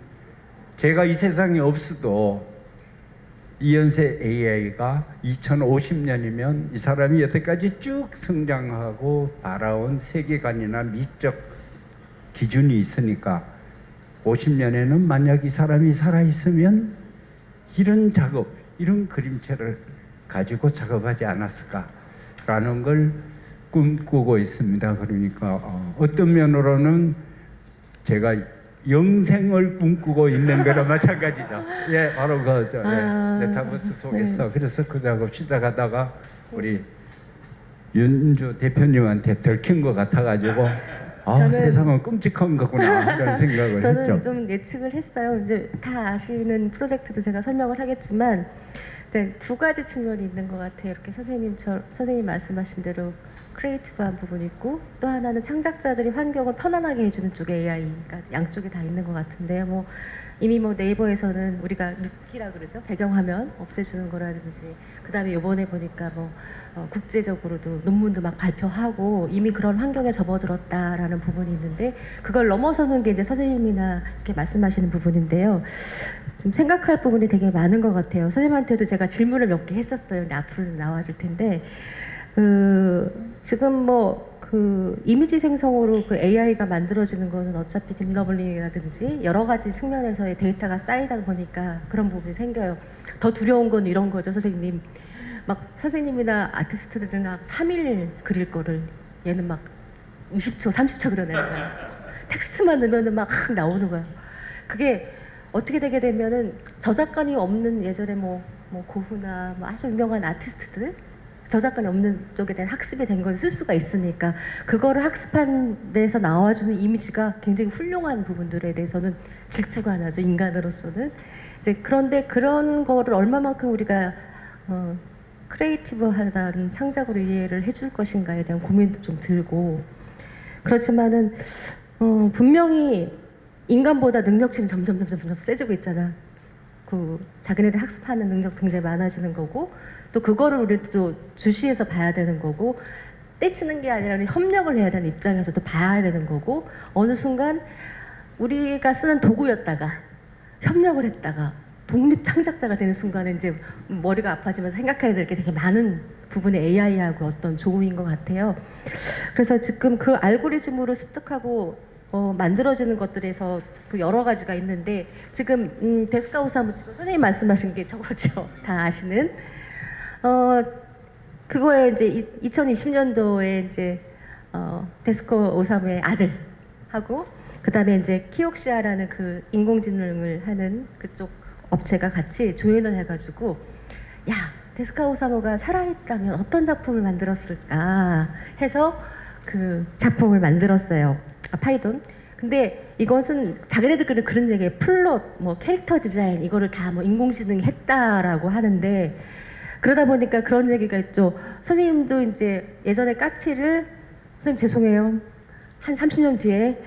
[SPEAKER 3] 제가 이 세상에 없어도 이현세 AI가 2050년이면 이 사람이 여태까지 쭉 성장하고 알아온 세계관이나 미적 기준이 있으니까 50년에는 만약 이 사람이 살아있으면 이런 작업, 이런 그림체를 가지고 작업하지 않았을까라는 걸 꿈꾸고 있습니다. 그러니까 어떤 면으로는 제가 영생을 꿈꾸고 있는 거나 마찬가지죠. 예, 바로 메타버스 속에서. 네. 그래서 그 작업 시작하다가 우리 윤주 대표님한테 들킨 것 같아가지고 세상은 끔찍한 거구나 이런 생각을
[SPEAKER 1] 저는
[SPEAKER 3] 했죠.
[SPEAKER 1] 좀 예측을 했어요. 이제 다 아시는 프로젝트도 제가 설명을 하겠지만 두 가지 측면이 있는 것 같아요. 이렇게 선생님 말씀하신 대로 크리에이티브한 부분이 있고, 또 하나는 창작자들이 환경을 편안하게 해주는 쪽에 AI가 양쪽이 다 있는 것 같은데요. 뭐 이미 뭐 네이버에서는 우리가 눕기라 그러죠. 배경화면 없애주는 거라든지, 그 다음에 이번에 보니까 뭐 국제적으로도 논문도 막 발표하고 이미 그런 환경에 접어들었다라는 부분이 있는데, 그걸 넘어서는 게 이제 선생님이나 이렇게 말씀하시는 부분인데요. 좀 생각할 부분이 되게 많은 것 같아요. 선생님한테도 제가 질문을 몇 개 했었어요. 근데 앞으로 좀 나와줄 텐데, 지금 뭐 이미지 생성으로 AI가 만들어지는 거는 어차피 딥러블링이라든지 여러 가지 측면에서의 데이터가 쌓이다 보니까 그런 부분이 생겨요. 더 두려운 건 이런 거죠, 선생님. 막 선생님이나 아티스트들은 막 3일 그릴 거를 얘는 막 20초, 30초 그려내는 거예요. 텍스트만 넣으면은 막 나오는 거예요. 그게 어떻게 되게 되면은 저작권이 없는 예전에 뭐 고흐나 뭐 아주 유명한 아티스트들, 저작권이 없는 쪽에 대한 학습이 된 걸 쓸 수가 있으니까 그거를 학습한 데서 나와주는 이미지가 굉장히 훌륭한 부분들에 대해서는 질투가 나죠, 인간으로서는. 이제 그런데 그런 거를 얼마만큼 우리가 크리에이티브하다는 창작으로 이해를 해줄 것인가에 대한 고민도 좀 들고, 그렇지만은 분명히 인간보다 능력치는 점점 세지고 있잖아. 자기네들 학습하는 능력 굉장히 많아지는 거고, 또 그거를 우리도 또 주시해서 봐야 되는 거고, 떼치는 게 아니라 협력을 해야 되는 입장에서도 봐야 되는 거고, 어느 순간 우리가 쓰는 도구였다가 협력을 했다가 독립 창작자가 되는 순간에 이제 머리가 아파지면서 생각해야 될 게 되게 많은 부분이 AI하고 어떤 조우인 것 같아요. 그래서 지금 그 알고리즘으로 습득하고 만들어지는 것들에서 그 여러 가지가 있는데, 지금 데스카 오사무 지금 선생님 말씀하신 게 저거죠. 다 아시는. 그거에 이제 2020년도에 이제 데스코 오사무의 아들하고, 그 다음에 이제 키옥시아라는 그 인공지능을 하는 그쪽 업체가 같이 조인을 해가지고 야 데스카 오사무가 살아있다면 어떤 작품을 만들었을까 해서 그 작품을 만들었어요. 파이돈. 근데 이것은 자기네들끼리 그런 얘기에 플롯, 뭐 캐릭터 디자인 이거를 다 뭐 인공지능이 했다라고 하는데 그러다 보니까 그런 얘기가 있죠. 선생님도 이제 예전에 까치를 선생님 죄송해요. 한 30년 뒤에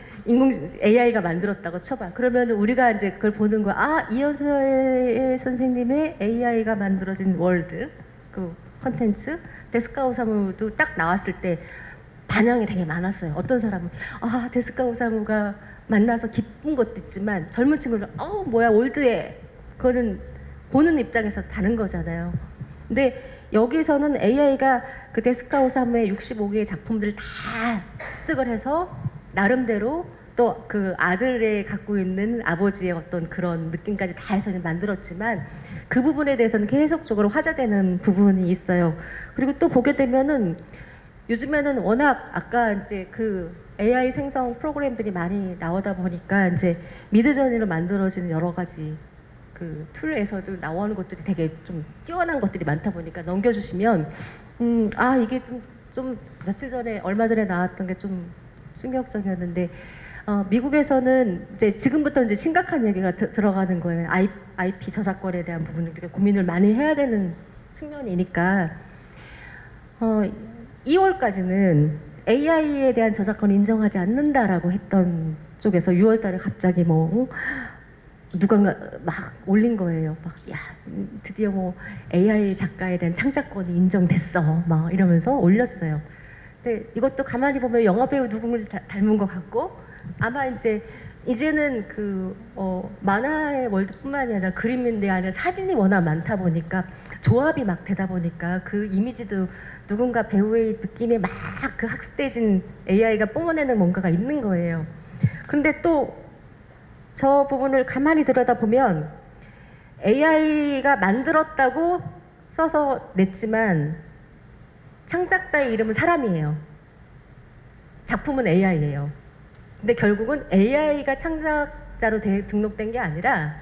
[SPEAKER 1] AI가 만들었다고 쳐봐. 그러면 우리가 이제 그걸 보는 거야. 아, 이현서의 선생님의 AI가 만들어진 월드 그 컨텐츠 데스카 오사무도 딱 나왔을 때 반향이 되게 많았어요. 어떤 사람은 아 데스카 오사무가 만나서 기쁜 것도 있지만 젊은 친구들은 뭐야 올드해. 그거는 보는 입장에서 다른 거잖아요. 근데 여기서는 AI가 그 데스카 오사무의 65개의 작품들을 다 습득을 해서 나름대로 또 그 아들의 갖고 있는 아버지의 어떤 그런 느낌까지 다 해서 만들었지만 그 부분에 대해서는 계속적으로 화제되는 부분이 있어요. 그리고 또 보게 되면은 요즘에는 워낙 아까 이제 그 AI 생성 프로그램들이 많이 나오다 보니까 이제 미드저니로 만들어지는 여러 가지 그 툴에서도 나오는 것들이 되게 좀 뛰어난 것들이 많다 보니까 넘겨주시면 이게 좀 며칠 전에 얼마 전에 나왔던 게 좀 충격적이었는데 미국에서는 이제 지금부터 이제 심각한 얘기가 들어가는 거예요. IP 저작권에 대한 부분을 우리가 고민을 많이 해야 되는 측면이니까 2월까지는 AI에 대한 저작권을 인정하지 않는다라고 했던 쪽에서 6월달에 갑자기 뭐 누군가 막 올린 거예요. 막 야 드디어 뭐 AI 작가에 대한 창작권이 인정됐어. 막 이러면서 올렸어요. 근데 이것도 가만히 보면 영화배우 누군가를 닮은 것 같고 아마 이제는 그 만화의 월드뿐만이 아니라 그림인데 아니라 사진이 워낙 많다 보니까 조합이 막 되다 보니까 그 이미지도 누군가 배우의 느낌에 막 그 학습돼진 AI가 뿜어내는 뭔가가 있는 거예요. 그런데 또 저 부분을 가만히 들여다보면 AI가 만들었다고 써서 냈지만 창작자의 이름은 사람이에요. 작품은 AI예요. 근데 결국은 AI가 창작자로 등록된 게 아니라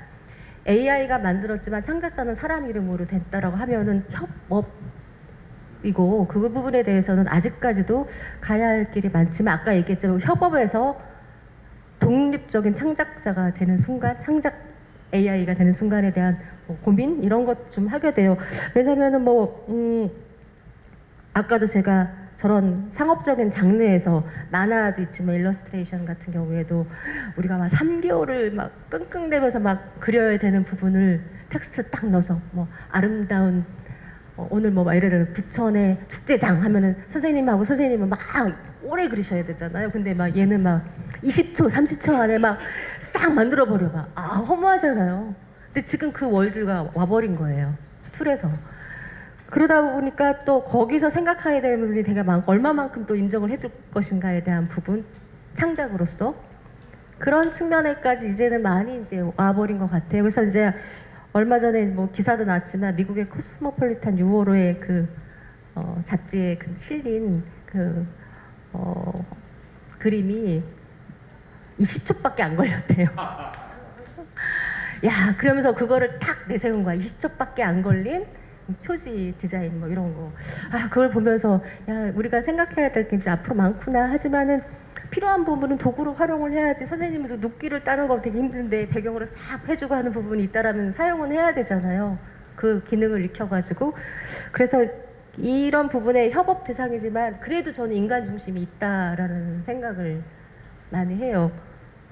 [SPEAKER 1] AI가 만들었지만 창작자는 사람 이름으로 됐다라고 하면은 협업이고 그 부분에 대해서는 아직까지도 가야 할 길이 많지만 아까 얘기했지만 협업에서 독립적인 창작자가 되는 순간, 창작 AI가 되는 순간에 대한 고민 이런 것 좀 하게 돼요. 왜냐면은 아까도 제가 저런 상업적인 장르에서 만화도 있지만 일러스트레이션 같은 경우에도 우리가 막 3개월을 막 끙끙대면서 막 그려야 되는 부분을 텍스트 딱 넣어서 뭐 아름다운 오늘 뭐 예를 들어 부천의 축제장 하면은 선생님은 막 오래 그리셔야 되잖아요. 근데 막 얘는 막 20초, 30초 안에 막 싹 만들어 버려 봐. 허무하잖아요. 근데 지금 그 월드가 와버린 거예요. 툴에서. 그러다 보니까 또 거기서 생각해야 되는 부분이 되게 많고 얼마만큼 또 인정을 해줄 것인가에 대한 부분 창작으로서 그런 측면에까지 이제는 많이 이제 와버린 것 같아요. 그래서 이제 얼마 전에 뭐 기사도 났지만 미국의 코스모폴리탄 6월호의 그 잡지에 실린 그 그림이 20초밖에 안 걸렸대요. 야, 그러면서 그거를 탁 내세운 거야. 20초밖에 안 걸린 표지 디자인 뭐 이런 거. 그걸 보면서 야, 우리가 생각해야 될 게 이제 앞으로 많구나. 하지만은 필요한 부분은 도구로 활용을 해야지. 선생님도 눕기를 따는 거 되게 힘든데 배경으로 싹 해주고 하는 부분이 있다라면 사용은 해야 되잖아요. 그 기능을 익혀가지고. 그래서 이런 부분에 협업 대상이지만 그래도 저는 인간 중심이 있다라는 생각을 많이 해요.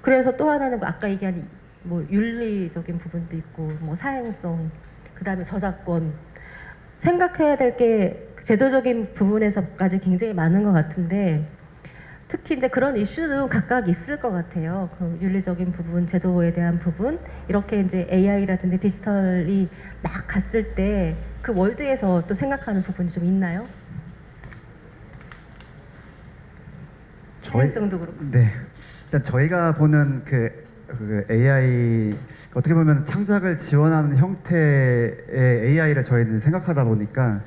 [SPEAKER 1] 그래서 또 하나는 뭐 아까 얘기한 뭐 윤리적인 부분도 있고 뭐 사행성, 그 다음에 저작권 생각해야 될 게 제도적인 부분에서까지 굉장히 많은 것 같은데 특히 이제 그런 이슈는 각각 있을 것 같아요. 그 윤리적인 부분, 제도에 대한 부분 이렇게 이제 AI라든지 디지털이 막 갔을 때 그 월드에서 또 생각하는 부분이 좀 있나요? 사행성도 그렇고.
[SPEAKER 5] 네. 일단 저희가 보는 그 AI 어떻게 보면 창작을 지원하는 형태의 AI를 저희는 생각하다 보니까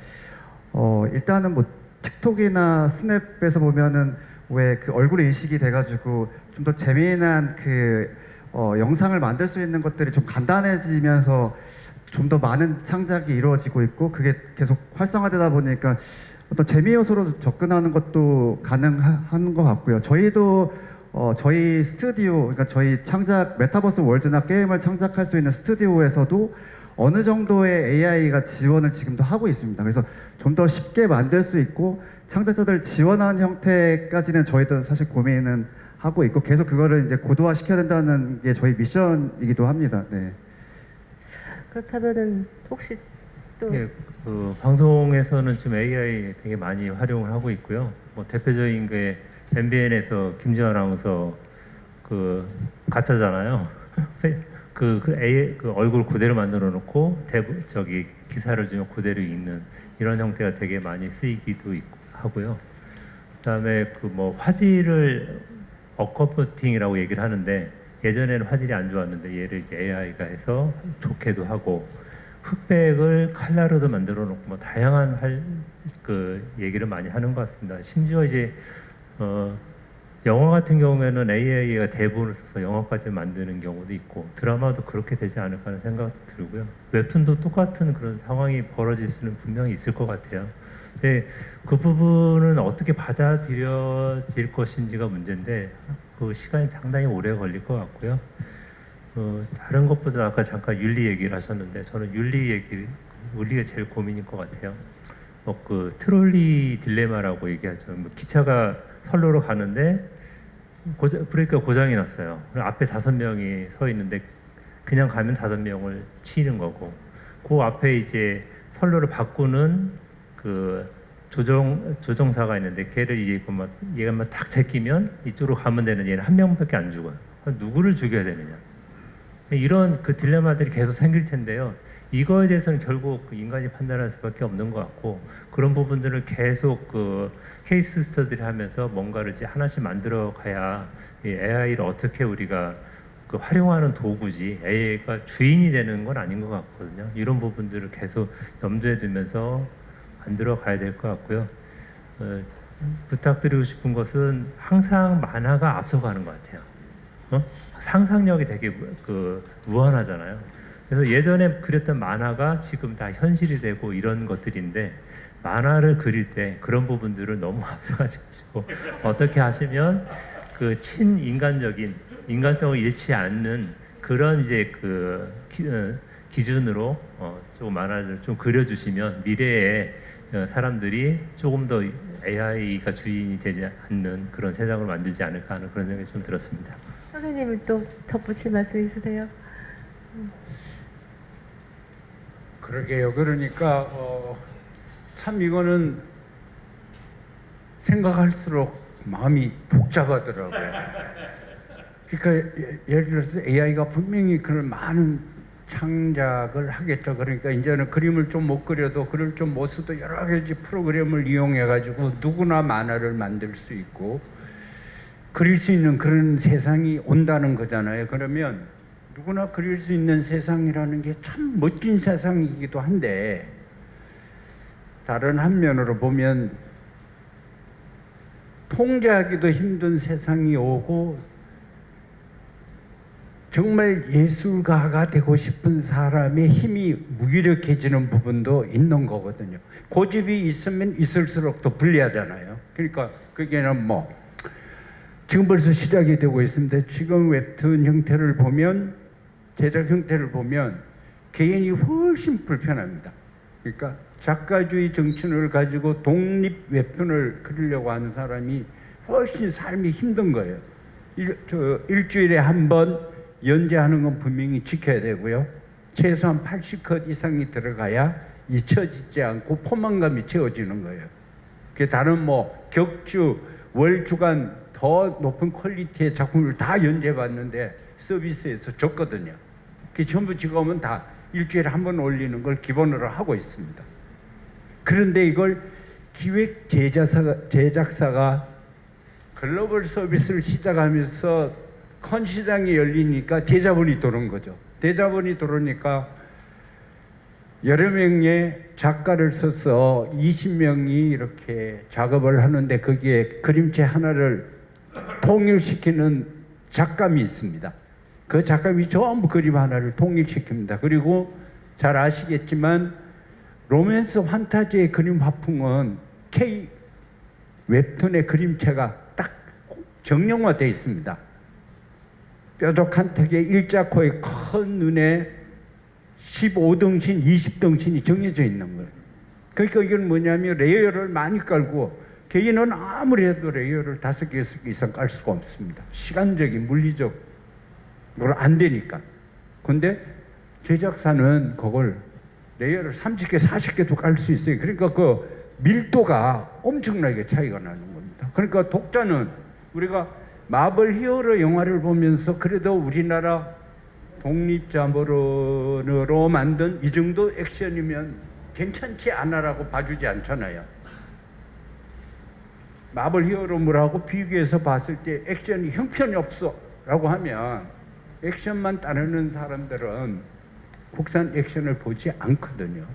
[SPEAKER 5] 일단은 뭐 틱톡이나 스냅에서 보면은 왜 그 얼굴 인식이 돼가지고 좀 더 재미난 그 영상을 만들 수 있는 것들이 좀 간단해지면서 좀 더 많은 창작이 이루어지고 있고 그게 계속 활성화되다 보니까 어떤 재미 요소로 접근하는 것도 가능한 것 같고요. 저희도 저희 스튜디오, 그러니까 저희 창작 메타버스 월드나 게임을 창작할 수 있는 스튜디오에서도 어느 정도의 AI가 지원을 지금도 하고 있습니다. 그래서 좀 더 쉽게 만들 수 있고 창작자들 지원하는 형태까지는 저희도 사실 고민은 하고 있고 계속 그거를 이제 고도화 시켜야 된다는 게 저희 미션이기도 합니다. 네.
[SPEAKER 1] 그렇다면은 혹시 또
[SPEAKER 4] 예, 그 방송에서는 지금 AI 되게 많이 활용을 하고 있고요. 뭐 대표적인 게 MBN에서 김지현 아나운서 그 가짜잖아요. 그 얼굴 그대로 만들어 놓고 저기 기사를 주면 그대로 읽는 이런 형태가 되게 많이 쓰이기도 하고요. 그다음에 그 뭐 화질을 어커버팅이라고 얘기를 하는데 예전에는 화질이 안 좋았는데 얘를 이제 AI가 해서 좋게도 하고 흑백을 칼라로도 만들어 놓고 뭐 다양한 그 얘기를 많이 하는 것 같습니다. 심지어 이제 영화 같은 경우에는 AI가 대본을 써서 영화까지 만드는 경우도 있고 드라마도 그렇게 되지 않을까 하는 생각도 들고요. 웹툰도 똑같은 그런 상황이 벌어질 수는 분명히 있을 것 같아요. 근데 그 부분은 어떻게 받아들여질 것인지가 문제인데 그 시간이 상당히 오래 걸릴 것 같고요. 다른 것보다 아까 잠깐 윤리 얘기를 하셨는데 저는 윤리가 제일 고민인 것 같아요. 그 트롤리 딜레마라고 얘기하죠. 뭐 기차가 선로로 가는데 브레이크가 고장이 났어요. 앞에 5명이 서 있는데 그냥 가면 5명을 치는 거고 그 앞에 이제 선로를 바꾸는 그 조종사가 있는데 걔를 이제 얘가 막 탁 제끼면 이쪽으로 가면 되는 얘는 한 명밖에 안 죽어요. 누구를 죽여야 되느냐? 이런 그 딜레마들이 계속 생길 텐데요. 이거에 대해서는 결국 인간이 판단할 수밖에 없는 것 같고 그런 부분들을 계속 그 케이스 스터디를 하면서 뭔가를 이제 하나씩 만들어 가야 이 AI를 어떻게 우리가 그 활용하는 도구지 AI가 주인이 되는 건 아닌 것 같거든요. 이런 부분들을 계속 염두에 두면서 만들어 가야 될 것 같고요. 부탁드리고 싶은 것은 항상 만화가 앞서가는 것 같아요. 상상력이 되게 무한하잖아요. 그래서 예전에 그렸던 만화가 지금 다 현실이 되고 이런 것들인데 만화를 그릴 때 그런 부분들을 너무 앞서가지고 어떻게 하시면 그 친인간적인 인간성을 잃지 않는 그런 이제 그 기준으로 조금 만화를 좀 그려주시면 미래에 사람들이 조금 더 AI가 주인이 되지 않는 그런 세상을 만들지 않을까 하는 그런 생각이 좀 들었습니다.
[SPEAKER 1] 선생님은 또 덧붙일 말씀 있으세요?
[SPEAKER 3] 그러게요. 그러니까 참 이거는 생각할수록 마음이 복잡하더라고요. 그러니까 예를 들어서 AI가 분명히 그런 많은 창작을 하겠죠. 그러니까 이제는 그림을 좀 못 그려도 글을 좀 못 써도 여러 가지 프로그램을 이용해 가지고 누구나 만화를 만들 수 있고 그릴 수 있는 그런 세상이 온다는 거잖아요. 그러면 누구나 그릴 수 있는 세상이라는 게 참 멋진 세상이기도 한데 다른 한면으로 보면 통제하기도 힘든 세상이 오고 정말 예술가가 되고 싶은 사람의 힘이 무기력해지는 부분도 있는 거거든요. 고집이 있으면 있을수록 더 불리하잖아요. 그러니까 그게는 뭐 지금 벌써 시작이 되고 있습니다. 지금 웹툰 형태를 보면 제작 형태를 보면 개인이 훨씬 불편합니다. 그러니까 작가주의 정신을 가지고 독립 웹툰을 그리려고 하는 사람이 훨씬 삶이 힘든 거예요. 일주일에 한 번 연재하는 건 분명히 지켜야 되고요. 최소한 80컷 이상이 들어가야 잊혀지지 않고 포만감이 채워지는 거예요. 그 다른 뭐 격주, 월주간 더 높은 퀄리티의 작품을 다 연재해봤는데 서비스에서 줬거든요. 그 전부 지금은 다 일주일에 한 번 올리는 걸 기본으로 하고 있습니다. 그런데 이걸 기획 제작사가 글로벌 서비스를 시작하면서 컨 시장이 열리니까 대자본이 들어온 거죠. 대자본이 들어오니까 여러 명의 작가를 써서 20명이 이렇게 작업을 하는데 거기에 그림체 하나를 통일시키는 작감이 있습니다. 그 작가님이 전부 그림 하나를 통일시킵니다. 그리고 잘 아시겠지만 로맨스 판타지의 그림 화풍은 K 웹툰의 그림체가 딱 정형화되어 있습니다. 뾰족한 턱에 일자코에 큰 눈에 15등신, 20등신이 정해져 있는 거예요. 그러니까 이건 뭐냐면 레이어를 많이 깔고 개인은 아무리 해도 레이어를 5개, 6개 이상 깔 수가 없습니다. 시간적인, 물리적으로 안 되니까. 근데 제작사는 그걸 레이어를 30개, 40개도 깔 수 있어요. 그러니까 그 밀도가 엄청나게 차이가 나는 겁니다. 그러니까 독자는 우리가 마블 히어로 영화를 보면서 그래도 우리나라 독립자본으로 만든 이 정도 액션이면 괜찮지 않아라고 봐주지 않잖아요. 마블 히어로물하고 비교해서 봤을 때 액션이 형편이 없어 라고 하면 액션만 따르는 사람들은 국산 액션을 보지 않거든요.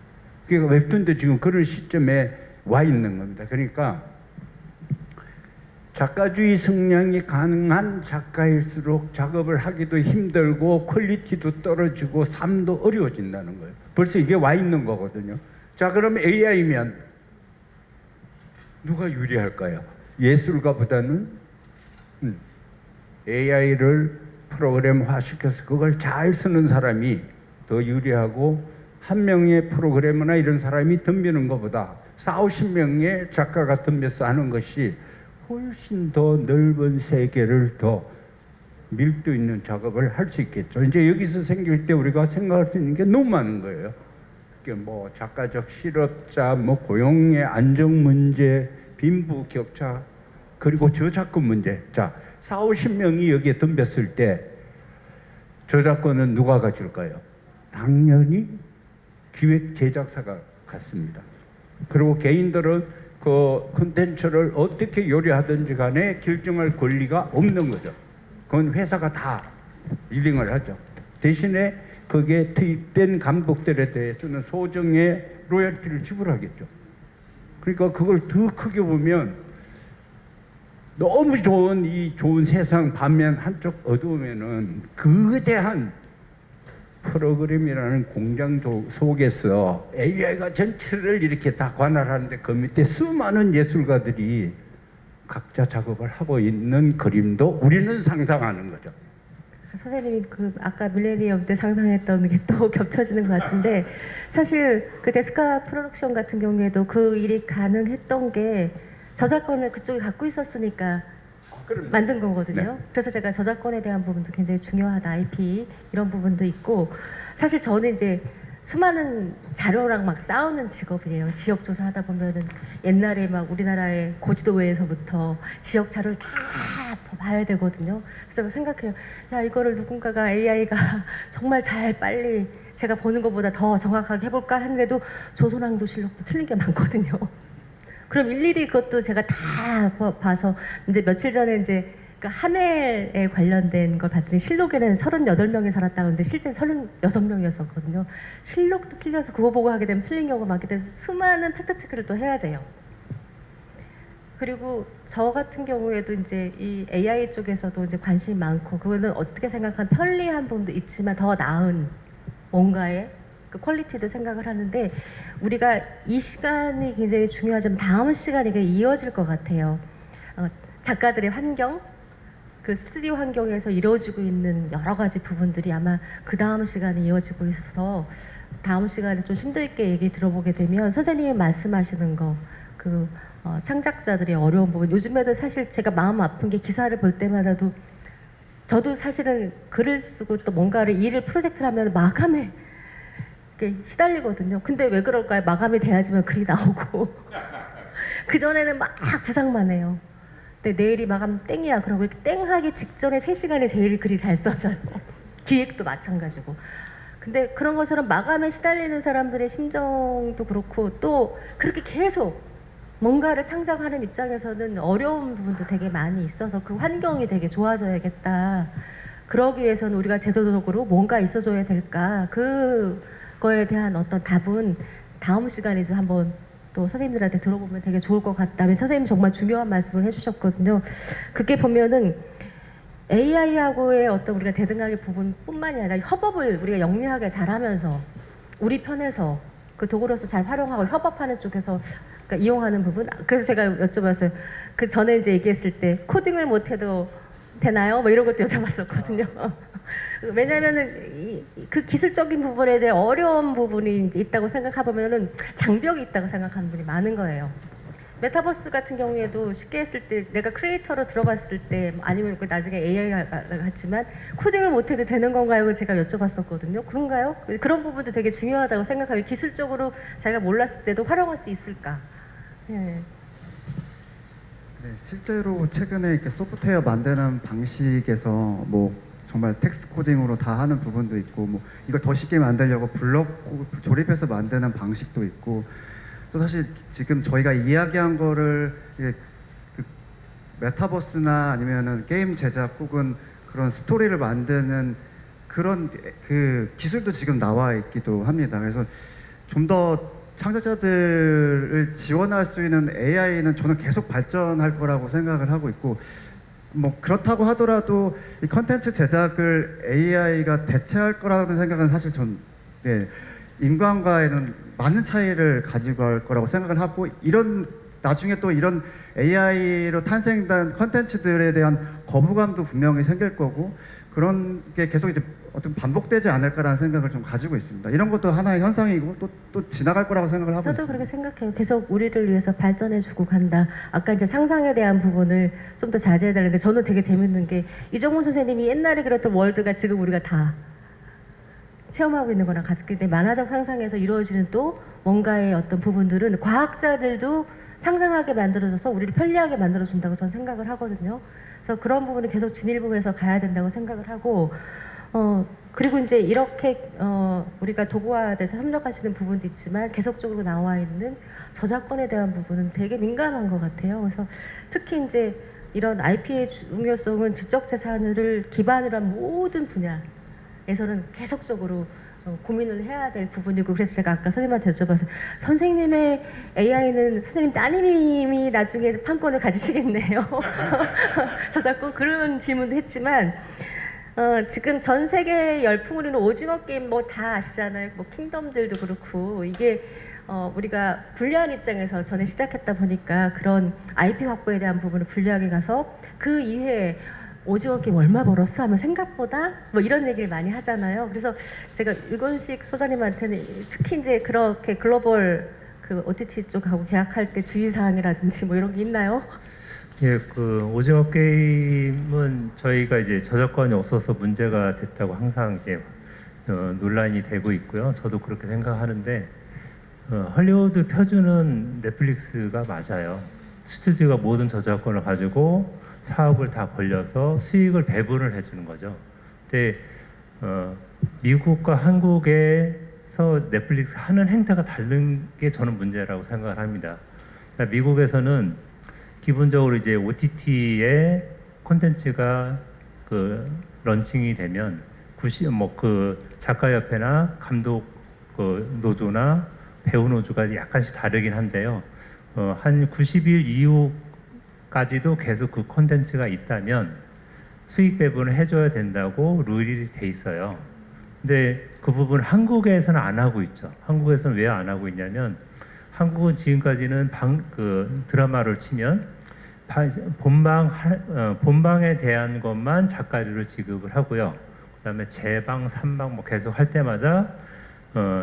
[SPEAKER 3] 그러니까 웹툰도 지금 그런 시점에 와 있는 겁니다. 그러니까 작가주의 성향이 강한 작가일수록 작업을 하기도 힘들고 퀄리티도 떨어지고 삶도 어려워진다는 거예요. 벌써 이게 와 있는 거거든요. 자, 그럼 AI면 누가 유리할까요? 예술가보다는 AI를 프로그램화시켜서 그걸 잘 쓰는 사람이 더 유리하고 한 명의 프로그래머나 이런 사람이 덤비는 것보다 40~50명의 작가가 덤벼서 하는 것이 훨씬 더 넓은 세계를 더 밀도 있는 작업을 할 수 있겠죠. 이제 여기서 생길 때 우리가 생각할 수 있는 게 너무 많은 거예요. 뭐 작가적 실업자, 뭐 고용의 안정 문제, 빈부 격차, 그리고 저작권 문제. 자, 40~50명이 여기에 덤볐을 때 저작권은 누가 가질까요? 당연히 기획 제작사가 갖습니다. 그리고 개인들은 그 콘텐츠를 어떻게 요리하든지 간에 결정할 권리가 없는 거죠. 그건 회사가 다 리딩을 하죠. 대신에 거기에 투입된 감독들에 대해서는 소정의 로열티를 지불하겠죠. 그러니까 그걸 더 크게 보면 너무 좋은 이 좋은 세상 반면 한쪽 어두우면은 거대한 프로그램이라는 공장 속에서 AI가 전체를 이렇게 다 관할하는데 그 밑에 수많은 예술가들이 각자 작업을 하고 있는 그림도 우리는 상상하는 거죠.
[SPEAKER 1] 선생님이 그 아까 밀레니엄 때 상상했던 게 또 겹쳐지는 것 같은데 사실 그 데스카 프로덕션 같은 경우에도 그 일이 가능했던 게 저작권을 그쪽이 갖고 있었으니까 만든 거거든요.
[SPEAKER 3] 네.
[SPEAKER 1] 그래서 제가 저작권에 대한 부분도 굉장히 중요하다, IP 이런 부분도 있고 사실 저는 이제 수많은 자료랑 막 싸우는 직업이에요. 지역 조사하다 보면은 옛날에 막 우리나라의 고지도에서부터 지역 자료를 다 봐야 되거든요. 그래서 생각해요. 야, 이거를 누군가가 AI가 정말 잘 빨리 제가 보는 것보다 더 정확하게 해볼까 했는데도 조선왕조실록도 틀린 게 많거든요. 그럼 일일이 그것도 제가 다 봐서 이제 며칠 전에 이제 그 하멜에 관련된 걸 봤더니 실록에는 38명이 살았다고 하는데 실제 36명이었었거든요. 실록도 틀려서 그거 보고 하게 되면 틀린 경우가 많기 때문에 수많은 팩트 체크를 또 해야 돼요. 그리고 저 같은 경우에도 이제 이 AI 쪽에서도 이제 관심이 많고 그거는 어떻게 생각하면 편리한 부분도 있지만 더 나은 뭔가의 그 퀄리티도 생각을 하는데 우리가 이 시간이 굉장히 중요하지만 다음 시간이 이어질 것 같아요. 작가들의 환경, 그 스튜디오 환경에서 이루어지고 있는 여러 가지 부분들이 아마 그 다음 시간에 이어지고 있어서 다음 시간에 좀 심도 있게 얘기 들어보게 되면 선생님이 말씀하시는 거 그 창작자들의 어려운 부분 요즘에도 사실 제가 마음 아픈 게 기사를 볼 때마다도 저도 사실은 글을 쓰고 또 뭔가를 일을 프로젝트를 하면 마감에 시달리거든요. 근데 왜 그럴까요? 마감이 돼야지만 글이 나오고 그전에는 막 구상만 해요. 근데 내일이 마감 땡이야. 그러고 이렇게 땡하기 직전에 3시간이 제일 글이 잘 써져요. 기획도 마찬가지고. 근데 그런 것처럼 마감에 시달리는 사람들의 심정도 그렇고 또 그렇게 계속 뭔가를 창작하는 입장에서는 어려운 부분도 되게 많이 있어서 그 환경이 되게 좋아져야겠다. 그러기 위해서는 우리가 제도적으로 뭔가 있어줘야 될까. 그거에 대한 어떤 답은 다음 시간에 좀 한번 또 선생님들한테 들어보면 되게 좋을 것 같다. 선생님 정말 중요한 말씀을 해주셨거든요. 그게 보면은 AI하고의 어떤 우리가 대등하게 부분뿐만이 아니라 협업을 우리가 영리하게 잘하면서 우리 편에서 그 도구로서 잘 활용하고 협업하는 쪽에서 그러니까 이용하는 부분. 그래서 제가 여쭤봤어요. 그 전에 이제 얘기했을 때 코딩을 못해도 되나요? 뭐 이런 것도 여쭤봤었거든요. 왜냐하면은 그 기술적인 부분에 대해 어려운 부분이 이제 있다고 생각해보면은 장벽이 있다고 생각하는 분이 많은 거예요. 메타버스 같은 경우에도 쉽게 했을 때 내가 크리에이터로 들어갔을 때 아니면 나중에 AI가 같지만 코딩을 못해도 되는 건가요? 제가 여쭤봤었거든요. 그런가요? 그런 부분도 되게 중요하다고 생각하고 기술적으로 자기가 몰랐을 때도 활용할 수 있을까? 예.
[SPEAKER 5] 네, 실제로 최근에 이렇게 소프트웨어 만드는 방식에서 뭐 정말 텍스트 코딩으로 다 하는 부분도 있고 뭐 이걸 더 쉽게 만들려고 블록 조립해서 만드는 방식도 있고 또 사실 지금 저희가 이야기한 거를 그 메타버스나 아니면은 게임 제작 혹은 그런 스토리를 만드는 그런 그 기술도 지금 나와 있기도 합니다. 그래서 좀 더 창작자들을 지원할 수 있는 AI는 저는 계속 발전할 거라고 생각을 하고 있고 뭐 그렇다고 하더라도 이 컨텐츠 제작을 AI가 대체할 거라는 생각은 사실 전 인간과에는 많은 차이를 가지고 갈 거라고 생각을 하고 이런 나중에 또 이런 AI로 탄생된 컨텐츠들에 대한 거부감도 분명히 생길 거고 그런 게 계속 이제 어떤 반복되지 않을까라는 생각을 좀 가지고 있습니다. 이런 것도 하나의 현상이고 또 지나갈 거라고 생각을 하고
[SPEAKER 1] 저도
[SPEAKER 5] 있습니다.
[SPEAKER 1] 그렇게 생각해요. 계속 우리를 위해서 발전해주고 간다. 아까 이제 상상에 대한 부분을 좀 더 자제해달라는데 저는 되게 재밌는 게 이정훈 선생님이 옛날에 그렸던 월드가 지금 우리가 다 체험하고 있는 거랑 같기 때문에 만화적 상상에서 이루어지는 또 뭔가의 어떤 부분들은 과학자들도 상상하게 만들어줘서 우리를 편리하게 만들어준다고 저는 생각을 하거든요. 그래서 그런 부분을 계속 진일보해서 가야 된다고 생각을 하고 그리고 이제 이렇게 우리가 도구화돼서 협력하시는 부분도 있지만 계속적으로 나와 있는 저작권에 대한 부분은 되게 민감한 것 같아요. 그래서 특히 이제 이런 IP의 중요성은 지적재산을 기반으로 한 모든 분야에서는 계속적으로 고민을 해야 될 부분이고 그래서 제가 아까 선생님한테 여쭤봐서 선생님의 AI는 선생님 따님이 나중에 판권을 가지시겠네요. 저작권 그런 질문도 했지만 지금 전 세계 열풍을 이루는 오징어 게임 뭐 다 아시잖아요. 뭐 킹덤들도 그렇고 이게 우리가 불리한 입장에서 전에 시작했다 보니까 그런 IP 확보에 대한 부분을 불리하게 가서 그 이외에 오징어 게임 얼마 벌었어 하면 생각보다 뭐 이런 얘기를 많이 하잖아요. 그래서 제가 유건식 소장님한테는 특히 이제 그렇게 글로벌 그 OTT 쪽하고 계약할 때 주의사항이라든지 뭐 이런 게 있나요?
[SPEAKER 4] 예, 그 오징어 게임은 저희가 이제 저작권이 없어서 문제가 됐다고 항상 이제 논란이 되고 있고요. 저도 그렇게 생각하는데 헐리우드 표준은 넷플릭스가 맞아요. 스튜디오가 모든 저작권을 가지고 사업을 다 벌려서 수익을 배분을 해주는 거죠. 근데 미국과 한국에서 넷플릭스 하는 행태가 다른 게 저는 문제라고 생각을 합니다. 그러니까 미국에서는 기본적으로 이제 OTT의 콘텐츠가 그 런칭이 되면 그 작가협회나 감독 그 노조나 배우 노조가 약간씩 다르긴 한데요. 한 90일 이후까지도 계속 그 콘텐츠가 있다면 수익 배분을 해줘야 된다고 룰이 돼 있어요. 근데 그 부분 한국에서는 안 하고 있죠. 한국에서는 왜 안 하고 있냐면 한국은 지금까지는 드라마를 치면 본방에 대한 것만 작가료를 지급을 하고요. 그다음에 재방, 3방 뭐 계속 할 때마다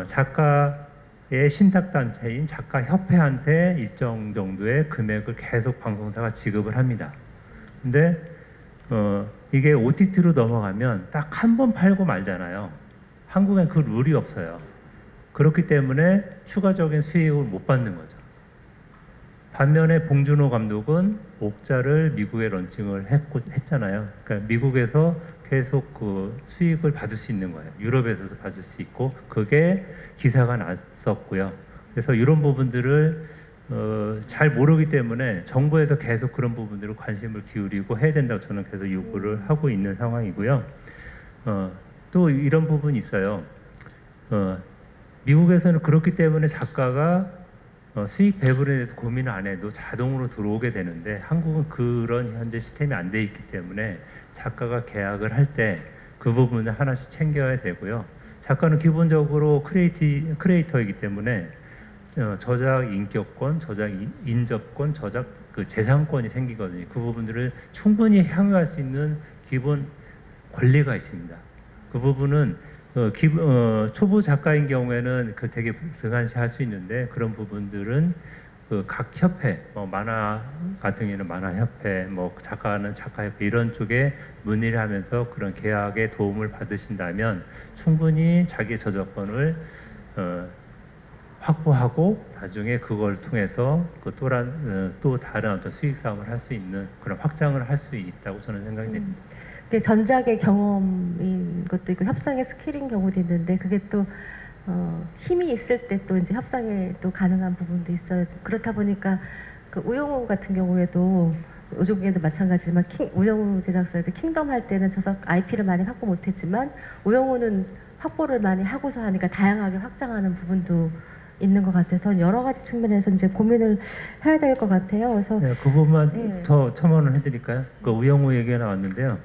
[SPEAKER 4] 작가의 신탁단체인 작가협회한테 일정 정도의 금액을 계속 방송사가 지급을 합니다. 근데 이게 OTT로 넘어가면 딱 한 번 팔고 말잖아요. 한국엔 그 룰이 없어요. 그렇기 때문에 추가적인 수익을 못 받는 거죠. 반면에 봉준호 감독은 옥자를 미국에 런칭을 했잖아요. 그러니까 미국에서 계속 그 수익을 받을 수 있는 거예요. 유럽에서도 받을 수 있고 그게 기사가 났었고요. 그래서 이런 부분들을 잘 모르기 때문에 정부에서 계속 그런 부분들을 관심을 기울이고 해야 된다고 저는 계속 요구를 하고 있는 상황이고요. 또 이런 부분이 있어요. 미국에서는 그렇기 때문에 작가가 수익 배분에 대해서 고민을 안 해도 자동으로 들어오게 되는데 한국은 그런 현재 시스템이 안 돼 있기 때문에 작가가 계약을 할 때 그 부분을 하나씩 챙겨야 되고요. 작가는 기본적으로 크리에이터이기 때문에 저작 인격권, 저작 인접권, 저작 그 재산권이 생기거든요. 그 부분들을 충분히 향유할 수 있는 기본 권리가 있습니다. 그 부분은 초보 작가인 경우에는 그 되게 등한시할 수 있는데 그런 부분들은 그 각 협회, 만화 같은 경우에는 만화협회, 작가는 작가협회 이런 쪽에 문의를 하면서 그런 계약에 도움을 받으신다면 충분히 자기의 저작권을 확보하고 나중에 그걸 통해서 또 다른 어떤 수익 사업을 할 수 있는 그런 확장을 할 수 있다고 저는 생각이 됩니다.
[SPEAKER 1] 그게 전작의 경험인 것도 있고 협상의 스킬인 경우도 있는데 그게 또 힘이 있을 때 또 이제 협상에 또 가능한 부분도 있어요. 그렇다 보니까 그 우영우 같은 경우에도 오종기에도 마찬가지지만 우영우 제작사에도 킹덤 할 때는 저작 IP를 많이 확보 못했지만 우영우는 확보를 많이 하고서 하니까 다양하게 확장하는 부분도 있는 것 같아서 여러 가지 측면에서 이제 고민을 해야 될 것 같아요. 그래서
[SPEAKER 4] 네, 그 부분만
[SPEAKER 1] 네.
[SPEAKER 4] 더 첨언을 해드릴까요? 그 우영우 얘기가 나왔는데요.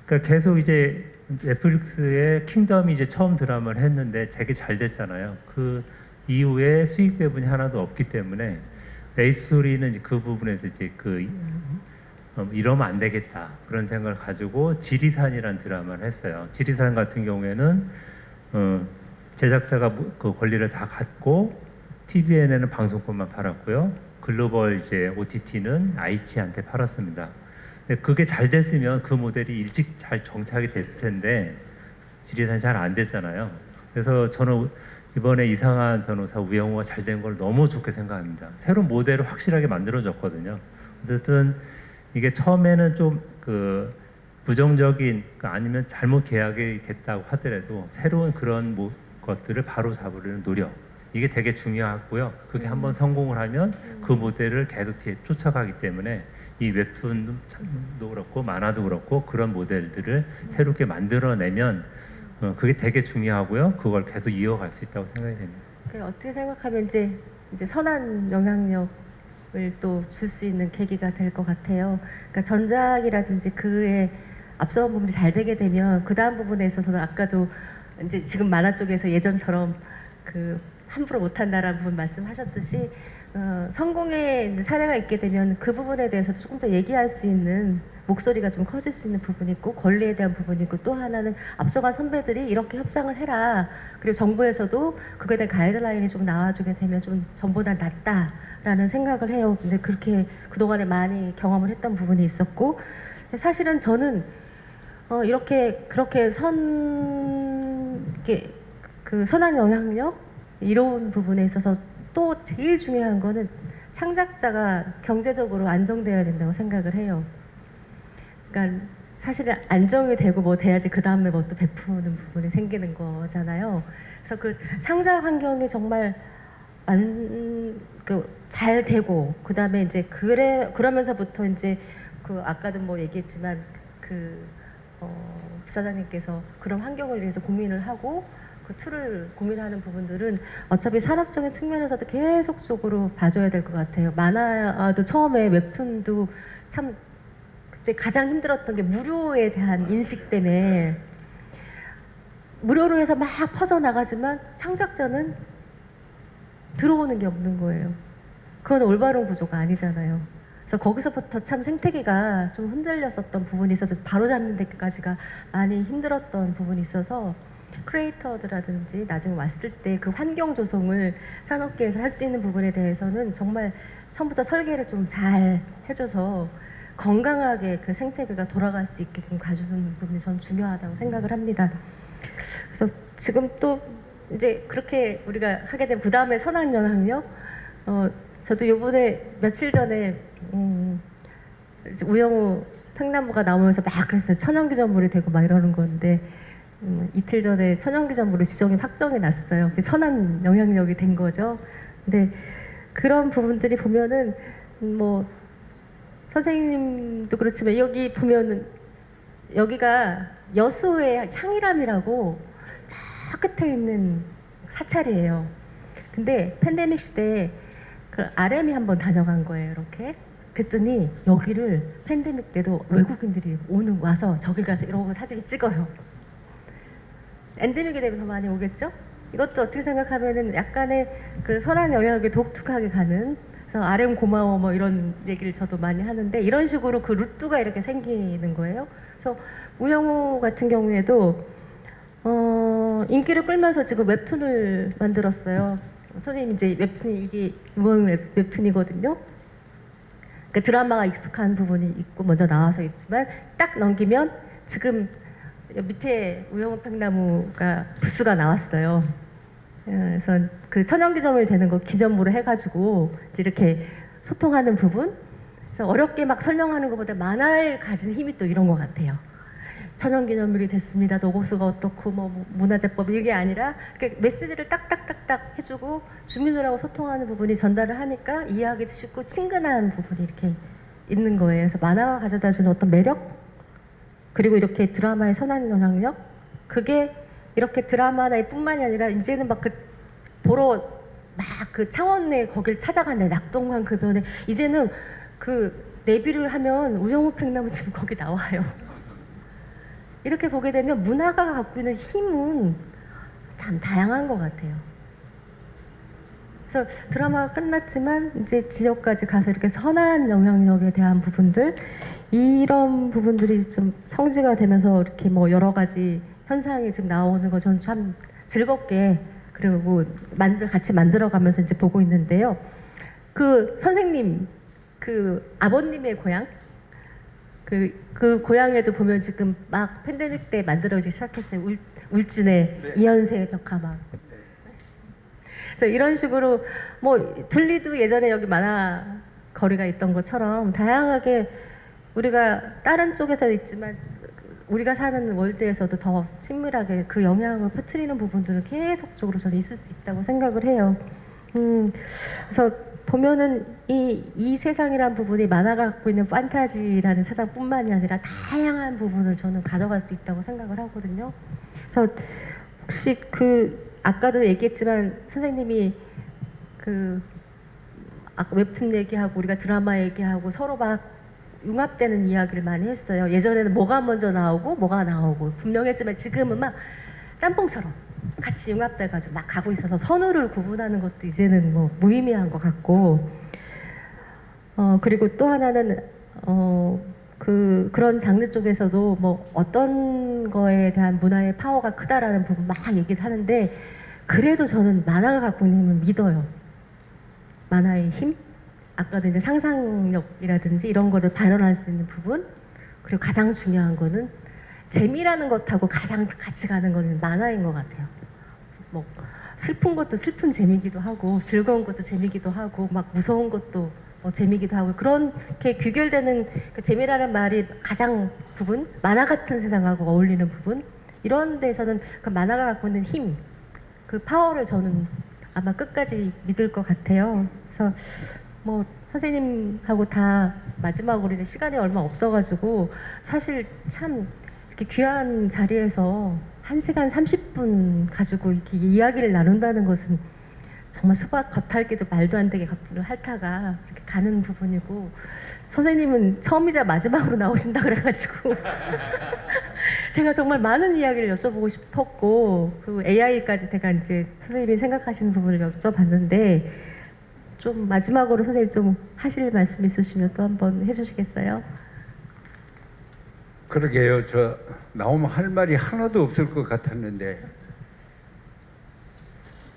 [SPEAKER 4] 그러니까 계속 이제 넷플릭스의 킹덤이 이제 처음 드라마를 했는데 되게 잘 됐잖아요. 그 이후에 수익 배분이 하나도 없기 때문에 에이스토리는 그 부분에서 이제 이러면 안 되겠다 그런 생각을 가지고 지리산이라는 드라마를 했어요. 지리산 같은 경우에는 제작사가 그 권리를 다 갖고 TVN에는 방송권만 팔았고요. 글로벌 이제 OTT는 아이치한테 팔았습니다. 근데 그게 잘 됐으면 그 모델이 일찍 잘 정착이 됐을 텐데 지리산이 잘 안 됐잖아요. 그래서 저는 이번에 이상한 변호사 우영우가 잘 된 걸 너무 좋게 생각합니다. 새로운 모델을 확실하게 만들어졌거든요. 어쨌든 이게 처음에는 좀 그 부정적인 아니면 잘못 계약이 됐다고 하더라도 새로운 그런 것들을 바로 잡으려는 노력 이게 되게 중요하고요. 그게 한번 성공을 하면 그 모델을 계속 뒤에 쫓아가기 때문에 이 웹툰도 그렇고 만화도 그렇고 그런 모델들을 새롭게 만들어내면 그게 되게 중요하고요. 그걸 계속 이어갈 수 있다고 생각이 됩니다.
[SPEAKER 1] 어떻게 생각하면 이제 선한 영향력을 또 줄 수 있는 계기가 될 것 같아요. 그러니까 전작이라든지 그의 앞서간 부분이 잘 되게 되면 그 다음 부분에 있어서는 아까도 이제 지금 만화 쪽에서 예전처럼 그 함부로 못한다라는 부분 말씀하셨듯이 성공의 사례가 있게 되면 그 부분에 대해서도 조금 더 얘기할 수 있는 목소리가 좀 커질 수 있는 부분이 있고 권리에 대한 부분이 있고 또 하나는 앞서간 선배들이 이렇게 협상을 해라 그리고 정부에서도 그거에 대한 가이드라인이 좀 나와주게 되면 좀 전보다 낫다라는 생각을 해요. 근데 그렇게 그동안에 많이 경험을 했던 부분이 있었고 사실은 저는 그렇게 그 선한 영향력 이런 부분에 있어서 또 제일 중요한 거는 창작자가 경제적으로 안정되어야 된다고 생각을 해요. 그러니까 사실은 안정이 되고 뭐 돼야지 그 다음에 뭐 또 베푸는 부분이 생기는 거잖아요. 그래서 그 창작 환경이 정말 잘 되고 그 다음에 이제 그러면서부터 이제 그 아까도 뭐 얘기했지만 부사장님께서 그런 환경을 위해서 고민을 하고 그 툴을 고민하는 부분들은 어차피 산업적인 측면에서도 계속적으로 봐줘야 될 것 같아요. 만화도 처음에 웹툰도 참 그때 가장 힘들었던 게 무료에 대한 인식 때문에 무료로 해서 막 퍼져나가지만 창작자는 들어오는 게 없는 거예요. 그건 올바른 구조가 아니잖아요. 그래서 거기서부터 참 생태계가 좀 흔들렸었던 부분이 있어서 바로잡는 데까지가 많이 힘들었던 부분이 있어서 크리에이터들이라든지 나중에 왔을 때 그 환경 조성을 산업계에서 할 수 있는 부분에 대해서는 정말 처음부터 설계를 좀 잘 해줘서 건강하게 그 생태계가 돌아갈 수 있게끔 가주는 부분이 전 중요하다고 생각을 합니다. 그래서 지금 또 이제 그렇게 우리가 하게 되면 그 다음에 선한 영향력 저도 요번에 며칠 전에 우영우 팽나무가 나오면서 막 그랬어요. 천연기념물이 되고 막 이러는 건데 이틀 전에 천연기념물로 지정이 확정이 났어요. 선한 영향력이 된 거죠. 근데 그런 부분들이 보면은 뭐 선생님도 그렇지만 여기 보면은 여기가 여수의 향이람이라고 저 끝에 있는 사찰이에요. 근데 팬데믹 시대에 그 RM이 한번 다녀간 거예요. 이렇게. 그랬더니 여기를 팬데믹 때도 외국인들이 와서 저길 가서 이러고 사진을 찍어요. 엔데믹이 되면 더 많이 오겠죠? 이것도 어떻게 생각하면은 약간의 그 선한 영향력이 독특하게 가는, 그래서 RM 고마워 뭐 이런 얘기를 저도 많이 하는데, 이런 식으로 그 루트가 이렇게 생기는 거예요. 그래서 우영우 같은 경우에도 인기를 끌면서 지금 웹툰을 만들었어요. 선생님 이제 웹툰이 이게 우영우 웹툰이거든요. 그 드라마가 익숙한 부분이 있고 먼저 나와서 있지만 딱 넘기면 지금 밑에 우영우 팽나무가 부스가 나왔어요. 그래서 그 천연기념물 되는 거 기념물을 해가지고 이제 이렇게 소통하는 부분. 그래서 어렵게 막 설명하는 것보다 만화에 가진 힘이 또 이런 것 같아요. 천연기념물이 됐습니다. 노고수가 어떻고 뭐 문화재법 이게 아니라 메시지를 딱딱딱딱 해주고 주민들하고 소통하는 부분이 전달을 하니까 이해하기도 쉽고 친근한 부분이 이렇게 있는 거예요. 그래서 만화가 가져다주는 어떤 매력, 그리고 이렇게 드라마의 선한 영향력, 그게 이렇게 드라마나 뿐만이 아니라 이제는 막 그 보러 막 그 창원에 거길 찾아가네, 낙동강 그 변에 이제는 그 내비를 하면 우영우 팽나무 지금 거기 나와요. 이렇게 보게 되면 문화가 갖고 있는 힘은 참 다양한 것 같아요. 그래서 드라마가 끝났지만 이제 지역까지 가서 이렇게 선한 영향력에 대한 부분들, 이런 부분들이 좀 성지가 되면서 이렇게 뭐 여러 가지 현상이 지금 나오는 거 저는 참 즐겁게, 그리고 같이 만들어가면서 이제 보고 있는데요. 그 선생님, 그 아버님의 고향, 그 고향에도 보면 지금 막 팬데믹 때 만들어지기 시작했어요. 울진의 이현세 벽화막. 그래서 이런 식으로 뭐 둘리도 예전에 여기 만화 거리가 있던 것처럼 다양하게 우리가 다른 쪽에서 있지만 우리가 사는 월드에서도 더 친밀하게 그 영향을 퍼뜨리는 부분들은 계속적으로 저는 있을 수 있다고 생각을 해요. 그래서 보면은 이 세상이란 부분이 만화가 갖고 있는 판타지라는 세상뿐만이 아니라 다양한 부분을 저는 가져갈 수 있다고 생각을 하거든요. 그래서 혹시 아까도 얘기했지만 선생님이 아까 웹툰 얘기하고 우리가 드라마 얘기하고 서로 막 융합되는 이야기를 많이 했어요. 예전에는 뭐가 먼저 나오고 뭐가 나오고 분명했지만 지금은 막 짬뽕처럼 같이 융합돼가지고 막 가고 있어서 선후를 구분하는 것도 이제는 뭐 무의미한 것 같고, 그리고 또 하나는 그런 장르 쪽에서도 뭐 어떤 거에 대한 문화의 파워가 크다라는 부분 막 얘기를 하는데, 그래도 저는 만화가 갖고 있는 힘을 믿어요. 만화의 힘? 아까도 이제 상상력이라든지 이런 거를 발현할 수 있는 부분, 그리고 가장 중요한 거는 재미라는 것하고 가장 같이 가는 거는 만화인 것 같아요. 뭐 슬픈 것도 슬픈 재미기도 하고 즐거운 것도 재미기도 하고 막 무서운 것도 재미기도 하고, 그렇게 귀결되는 그 재미라는 말이 가장 부분, 만화 같은 세상하고 어울리는 부분, 이런 데서는 그 만화가 갖고 있는 힘, 그 파워를 저는 아마 끝까지 믿을 것 같아요. 그래서 뭐 선생님하고 다 마지막으로 이제 시간이 얼마 없어가지고 사실 참 이렇게 귀한 자리에서 1시간 30분 가지고 이렇게 이야기를 나눈다는 것은 정말 수박 겉핥기도 말도 안 되게 핥다가 이렇게 가는 부분이고, 선생님은 처음이자 마지막으로 나오신다 그래가지고 제가 정말 많은 이야기를 여쭤보고 싶었고, 그리고 AI까지 제가 이제 선생님이 생각하시는 부분을 여쭤봤는데, 좀 마지막으로 선생님 좀 하실 말씀 있으시면 또 한번 해주시겠어요?
[SPEAKER 3] 그러게요. 저 나오면 할 말이 하나도 없을 것 같았는데,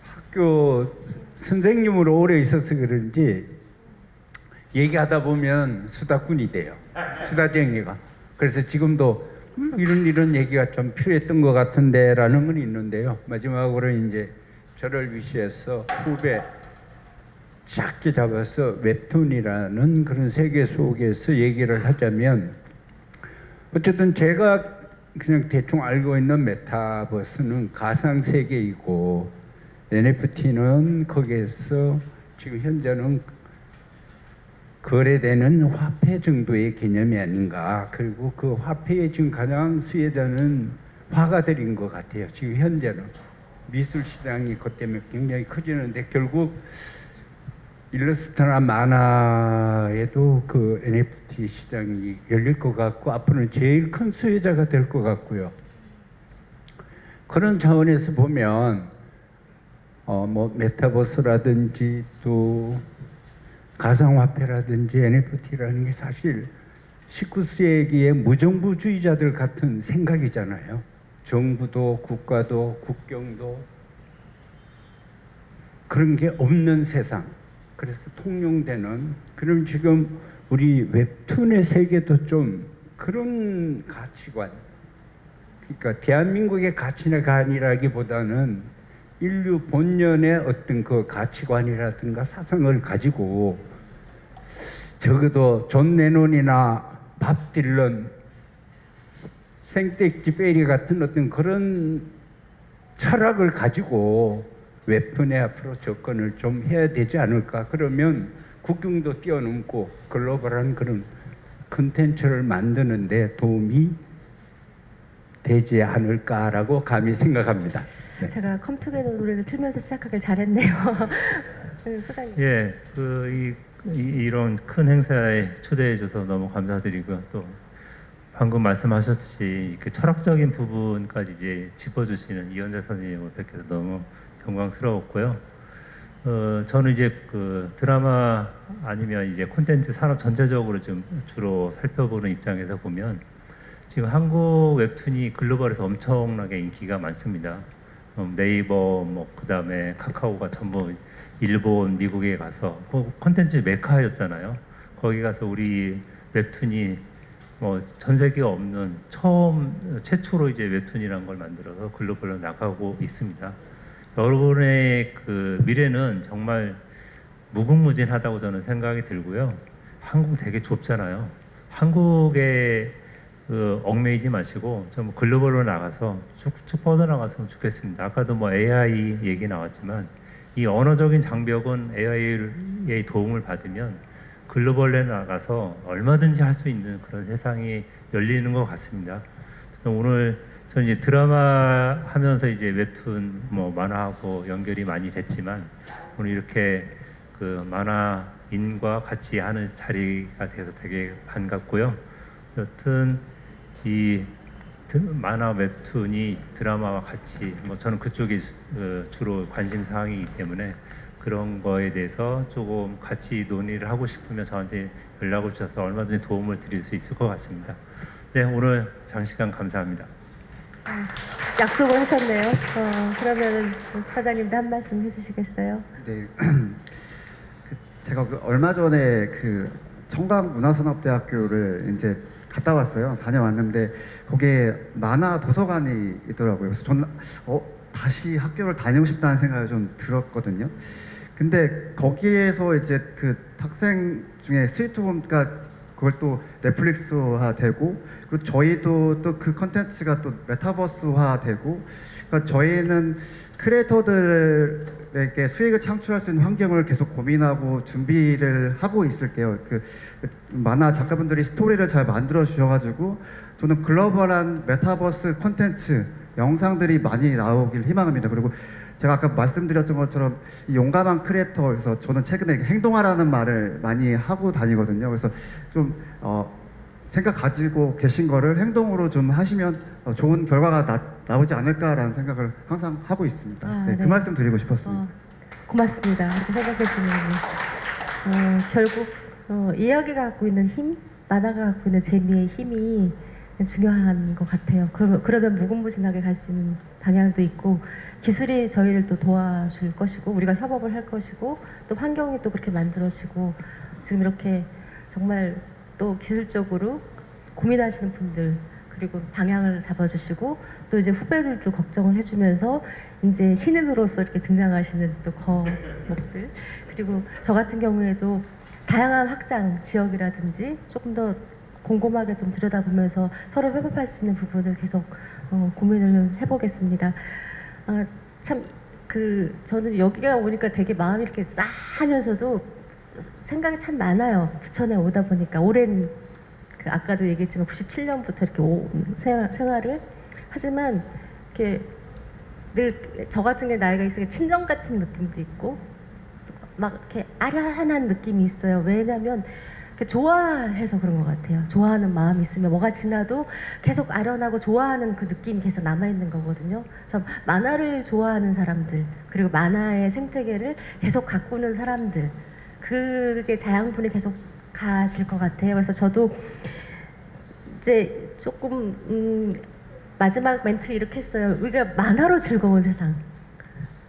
[SPEAKER 3] 학교 선생님으로 오래 있어서 그런지 얘기하다 보면 수다꾼이 돼요. 수다쟁이가. 그래서 지금도 이런 얘기가 좀 필요했던 것 같은데 라는 건 있는데요. 마지막으로 이제 저를 위시해서 후배 작게 잡아서 웹툰이라는 그런 세계 속에서 얘기를 하자면, 어쨌든 제가 그냥 대충 알고 있는 메타버스는 가상세계이고 NFT는 거기에서 지금 현재는 거래되는 화폐 정도의 개념이 아닌가. 그리고 그 화폐의 지금 가장 수혜자는 화가들인 것 같아요. 지금 현재는 미술 시장이 그 때문에 굉장히 커지는데, 결국 일러스트나 만화에도 그 NFT 시장이 열릴 것 같고 앞으로는 제일 큰 수혜자가 될 것 같고요. 그런 차원에서 보면 뭐 메타버스라든지 또 가상화폐라든지 NFT라는 게 사실 19세기의 무정부주의자들 같은 생각이잖아요. 정부도 국가도 국경도 그런 게 없는 세상. 그래서 통용되는 그럼 지금 우리 웹툰의 세계도 좀 그런 가치관, 그러니까 대한민국의 가치관이라기보다는 인류 본연의 어떤 그 가치관이라든가 사상을 가지고 적어도 존 레논이나 밥 딜런, 생텍쥐 베리 같은 어떤 그런 철학을 가지고 웹툰에 앞으로 접근을 좀 해야 되지 않을까. 그러면 국경도 뛰어넘고 글로벌한 그런 컨텐츠를 만드는데 도움이 되지 않을까라고 감히 생각합니다. 네.
[SPEAKER 1] 제가 컴투게더 노래를 틀면서 시작하길 잘했네요. 소장님.
[SPEAKER 4] 예, 이런 큰 행사에 초대해 줘서 너무 감사드리고 또 방금 말씀하셨듯이 그 철학적인 부분까지 이제 짚어주시는 이현재 선생님을 뵙게 돼서 너무 영광스러웠고요. 저는 이제 그 드라마 아니면 이제 콘텐츠 산업 전체적으로 좀 주로 살펴보는 입장에서 보면 지금 한국 웹툰이 글로벌에서 엄청나게 인기가 많습니다. 네이버 뭐 그다음에 카카오가 전부 일본, 미국에 가서 그 콘텐츠 메카였잖아요. 거기 가서 우리 웹툰이 뭐 전 세계에 없는 최초로 이제 웹툰이라는 걸 만들어서 글로벌로 나가고 있습니다. 여러분의 그 미래는 정말 무궁무진하다고 저는 생각이 들고요. 한국 되게 좁잖아요. 한국에 얽매이지 마시고 좀 글로벌로 나가서 쭉쭉 뻗어나갔으면 좋겠습니다. 아까도 뭐 AI 얘기 나왔지만 이 언어적인 장벽은 AI의 도움을 받으면 글로벌에 나가서 얼마든지 할 수 있는 그런 세상이 열리는 것 같습니다. 오늘 저는 이제 드라마 하면서 이제 웹툰 뭐 만화하고 연결이 많이 됐지만 오늘 이렇게 그 만화인과 같이 하는 자리가 돼서 되게 반갑고요. 여튼 이 만화 웹툰이 드라마와 같이 뭐 저는 그쪽이 주로 관심 사항이기 때문에 그런 거에 대해서 조금 같이 논의를 하고 싶으면 저한테 연락을 주셔서 얼마든지 도움을 드릴 수 있을 것 같습니다. 네, 오늘 장시간 감사합니다.
[SPEAKER 1] 약속을 하셨네요. 그러면 사장님도 한 말씀 해주시겠어요?
[SPEAKER 5] 네. 제가 얼마 전에 그 청강문화산업대학교를 이제 갔다 왔어요. 다녀왔는데 거기에 만화 도서관이 있더라고요. 그래서 저는 다시 학교를 다니고 싶다는 생각이 좀 들었거든요. 근데 거기에서 이제 그 학생 중에 스위트홈가 그걸 또 넷플릭스화 되고 그리고 저희도 또 그 컨텐츠가 또 메타버스화 되고 그러니까 저희는 크리에이터들에게 수익을 창출할 수 있는 환경을 계속 고민하고 준비를 하고 있을게요. 그 만화 작가분들이 스토리를 잘 만들어 주셔가지고 저는 글로벌한 메타버스 콘텐츠 영상들이 많이 나오길 희망합니다. 그리고 제가 아까 말씀드렸던 것처럼 이 용감한 크리에이터에서 저는 최근에 행동하라는 말을 많이 하고 다니거든요. 그래서 좀 생각 가지고 계신 거를 행동으로 좀 하시면 좋은 결과가 나오지 않을까라는 생각을 항상 하고 있습니다. 네, 그 말씀 드리고 싶었습니다.
[SPEAKER 1] 고맙습니다. 이렇게 생각해 주면 결국 이야기가 갖고 있는 힘, 만화가 갖고 있는 재미의 힘이 중요한 것 같아요. 그러면 무궁무진하게 갈 수 있는 방향도 있고 기술이 저희를 또 도와줄 것이고 우리가 협업을 할 것이고 또 환경이 또 그렇게 만들어지고 지금 이렇게 정말 또 기술적으로 고민하시는 분들 그리고 방향을 잡아주시고 또 이제 후배들도 걱정을 해주면서 이제 신인으로서 이렇게 등장하시는 또 거목들 그리고 저 같은 경우에도 다양한 확장 지역이라든지 조금 더 곰곰하게 좀 들여다보면서 서로 협업할 수 있는 부분을 계속 고민을 해보겠습니다. 참 저는 여기가 오니까 되게 마음이 이렇게 싸하면서도 생각이 참 많아요. 부천에 오다 보니까 오랜 아까도 얘기했지만 97년부터 이렇게 생활을 하지만 이렇게 늘 저 같은 게 나이가 있으니까 친정 같은 느낌도 있고 막 이렇게 아련한 느낌이 있어요. 왜냐면 좋아해서 그런 것 같아요. 좋아하는 마음이 있으면 뭐가 지나도 계속 아련하고 좋아하는 그 느낌이 계속 남아있는 거거든요. 그래서 만화를 좋아하는 사람들, 그리고 만화의 생태계를 계속 가꾸는 사람들, 그게 자양분이 계속 가실 것 같아요. 그래서 저도 이제 조금 마지막 멘트 이렇게 했어요. 우리가 만화로 즐거운 세상.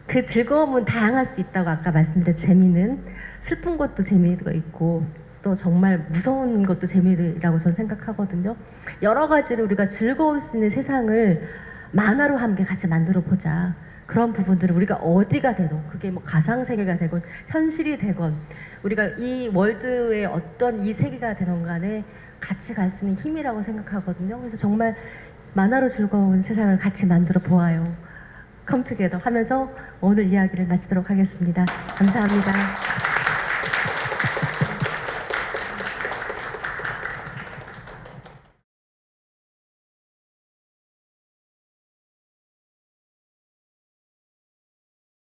[SPEAKER 1] 그 즐거움은 다양할 수 있다고 아까 말씀드린 재미는 슬픈 것도 재미가 있고 또 정말 무서운 것도 재미라고 저는 생각하거든요. 여러 가지로 우리가 즐거울 수 있는 세상을 만화로 함께 같이 만들어 보자. 그런 부분들을 우리가 어디가 되든 그게 뭐 가상세계가 되건 현실이 되건 우리가 이 월드의 어떤 이 세계가 되는 간에 같이 갈 수 있는 힘이라고 생각하거든요. 그래서 정말 만화로 즐거운 세상을 같이 만들어 보아요. 컴투게더 하면서 오늘 이야기를 마치도록 하겠습니다. 감사합니다.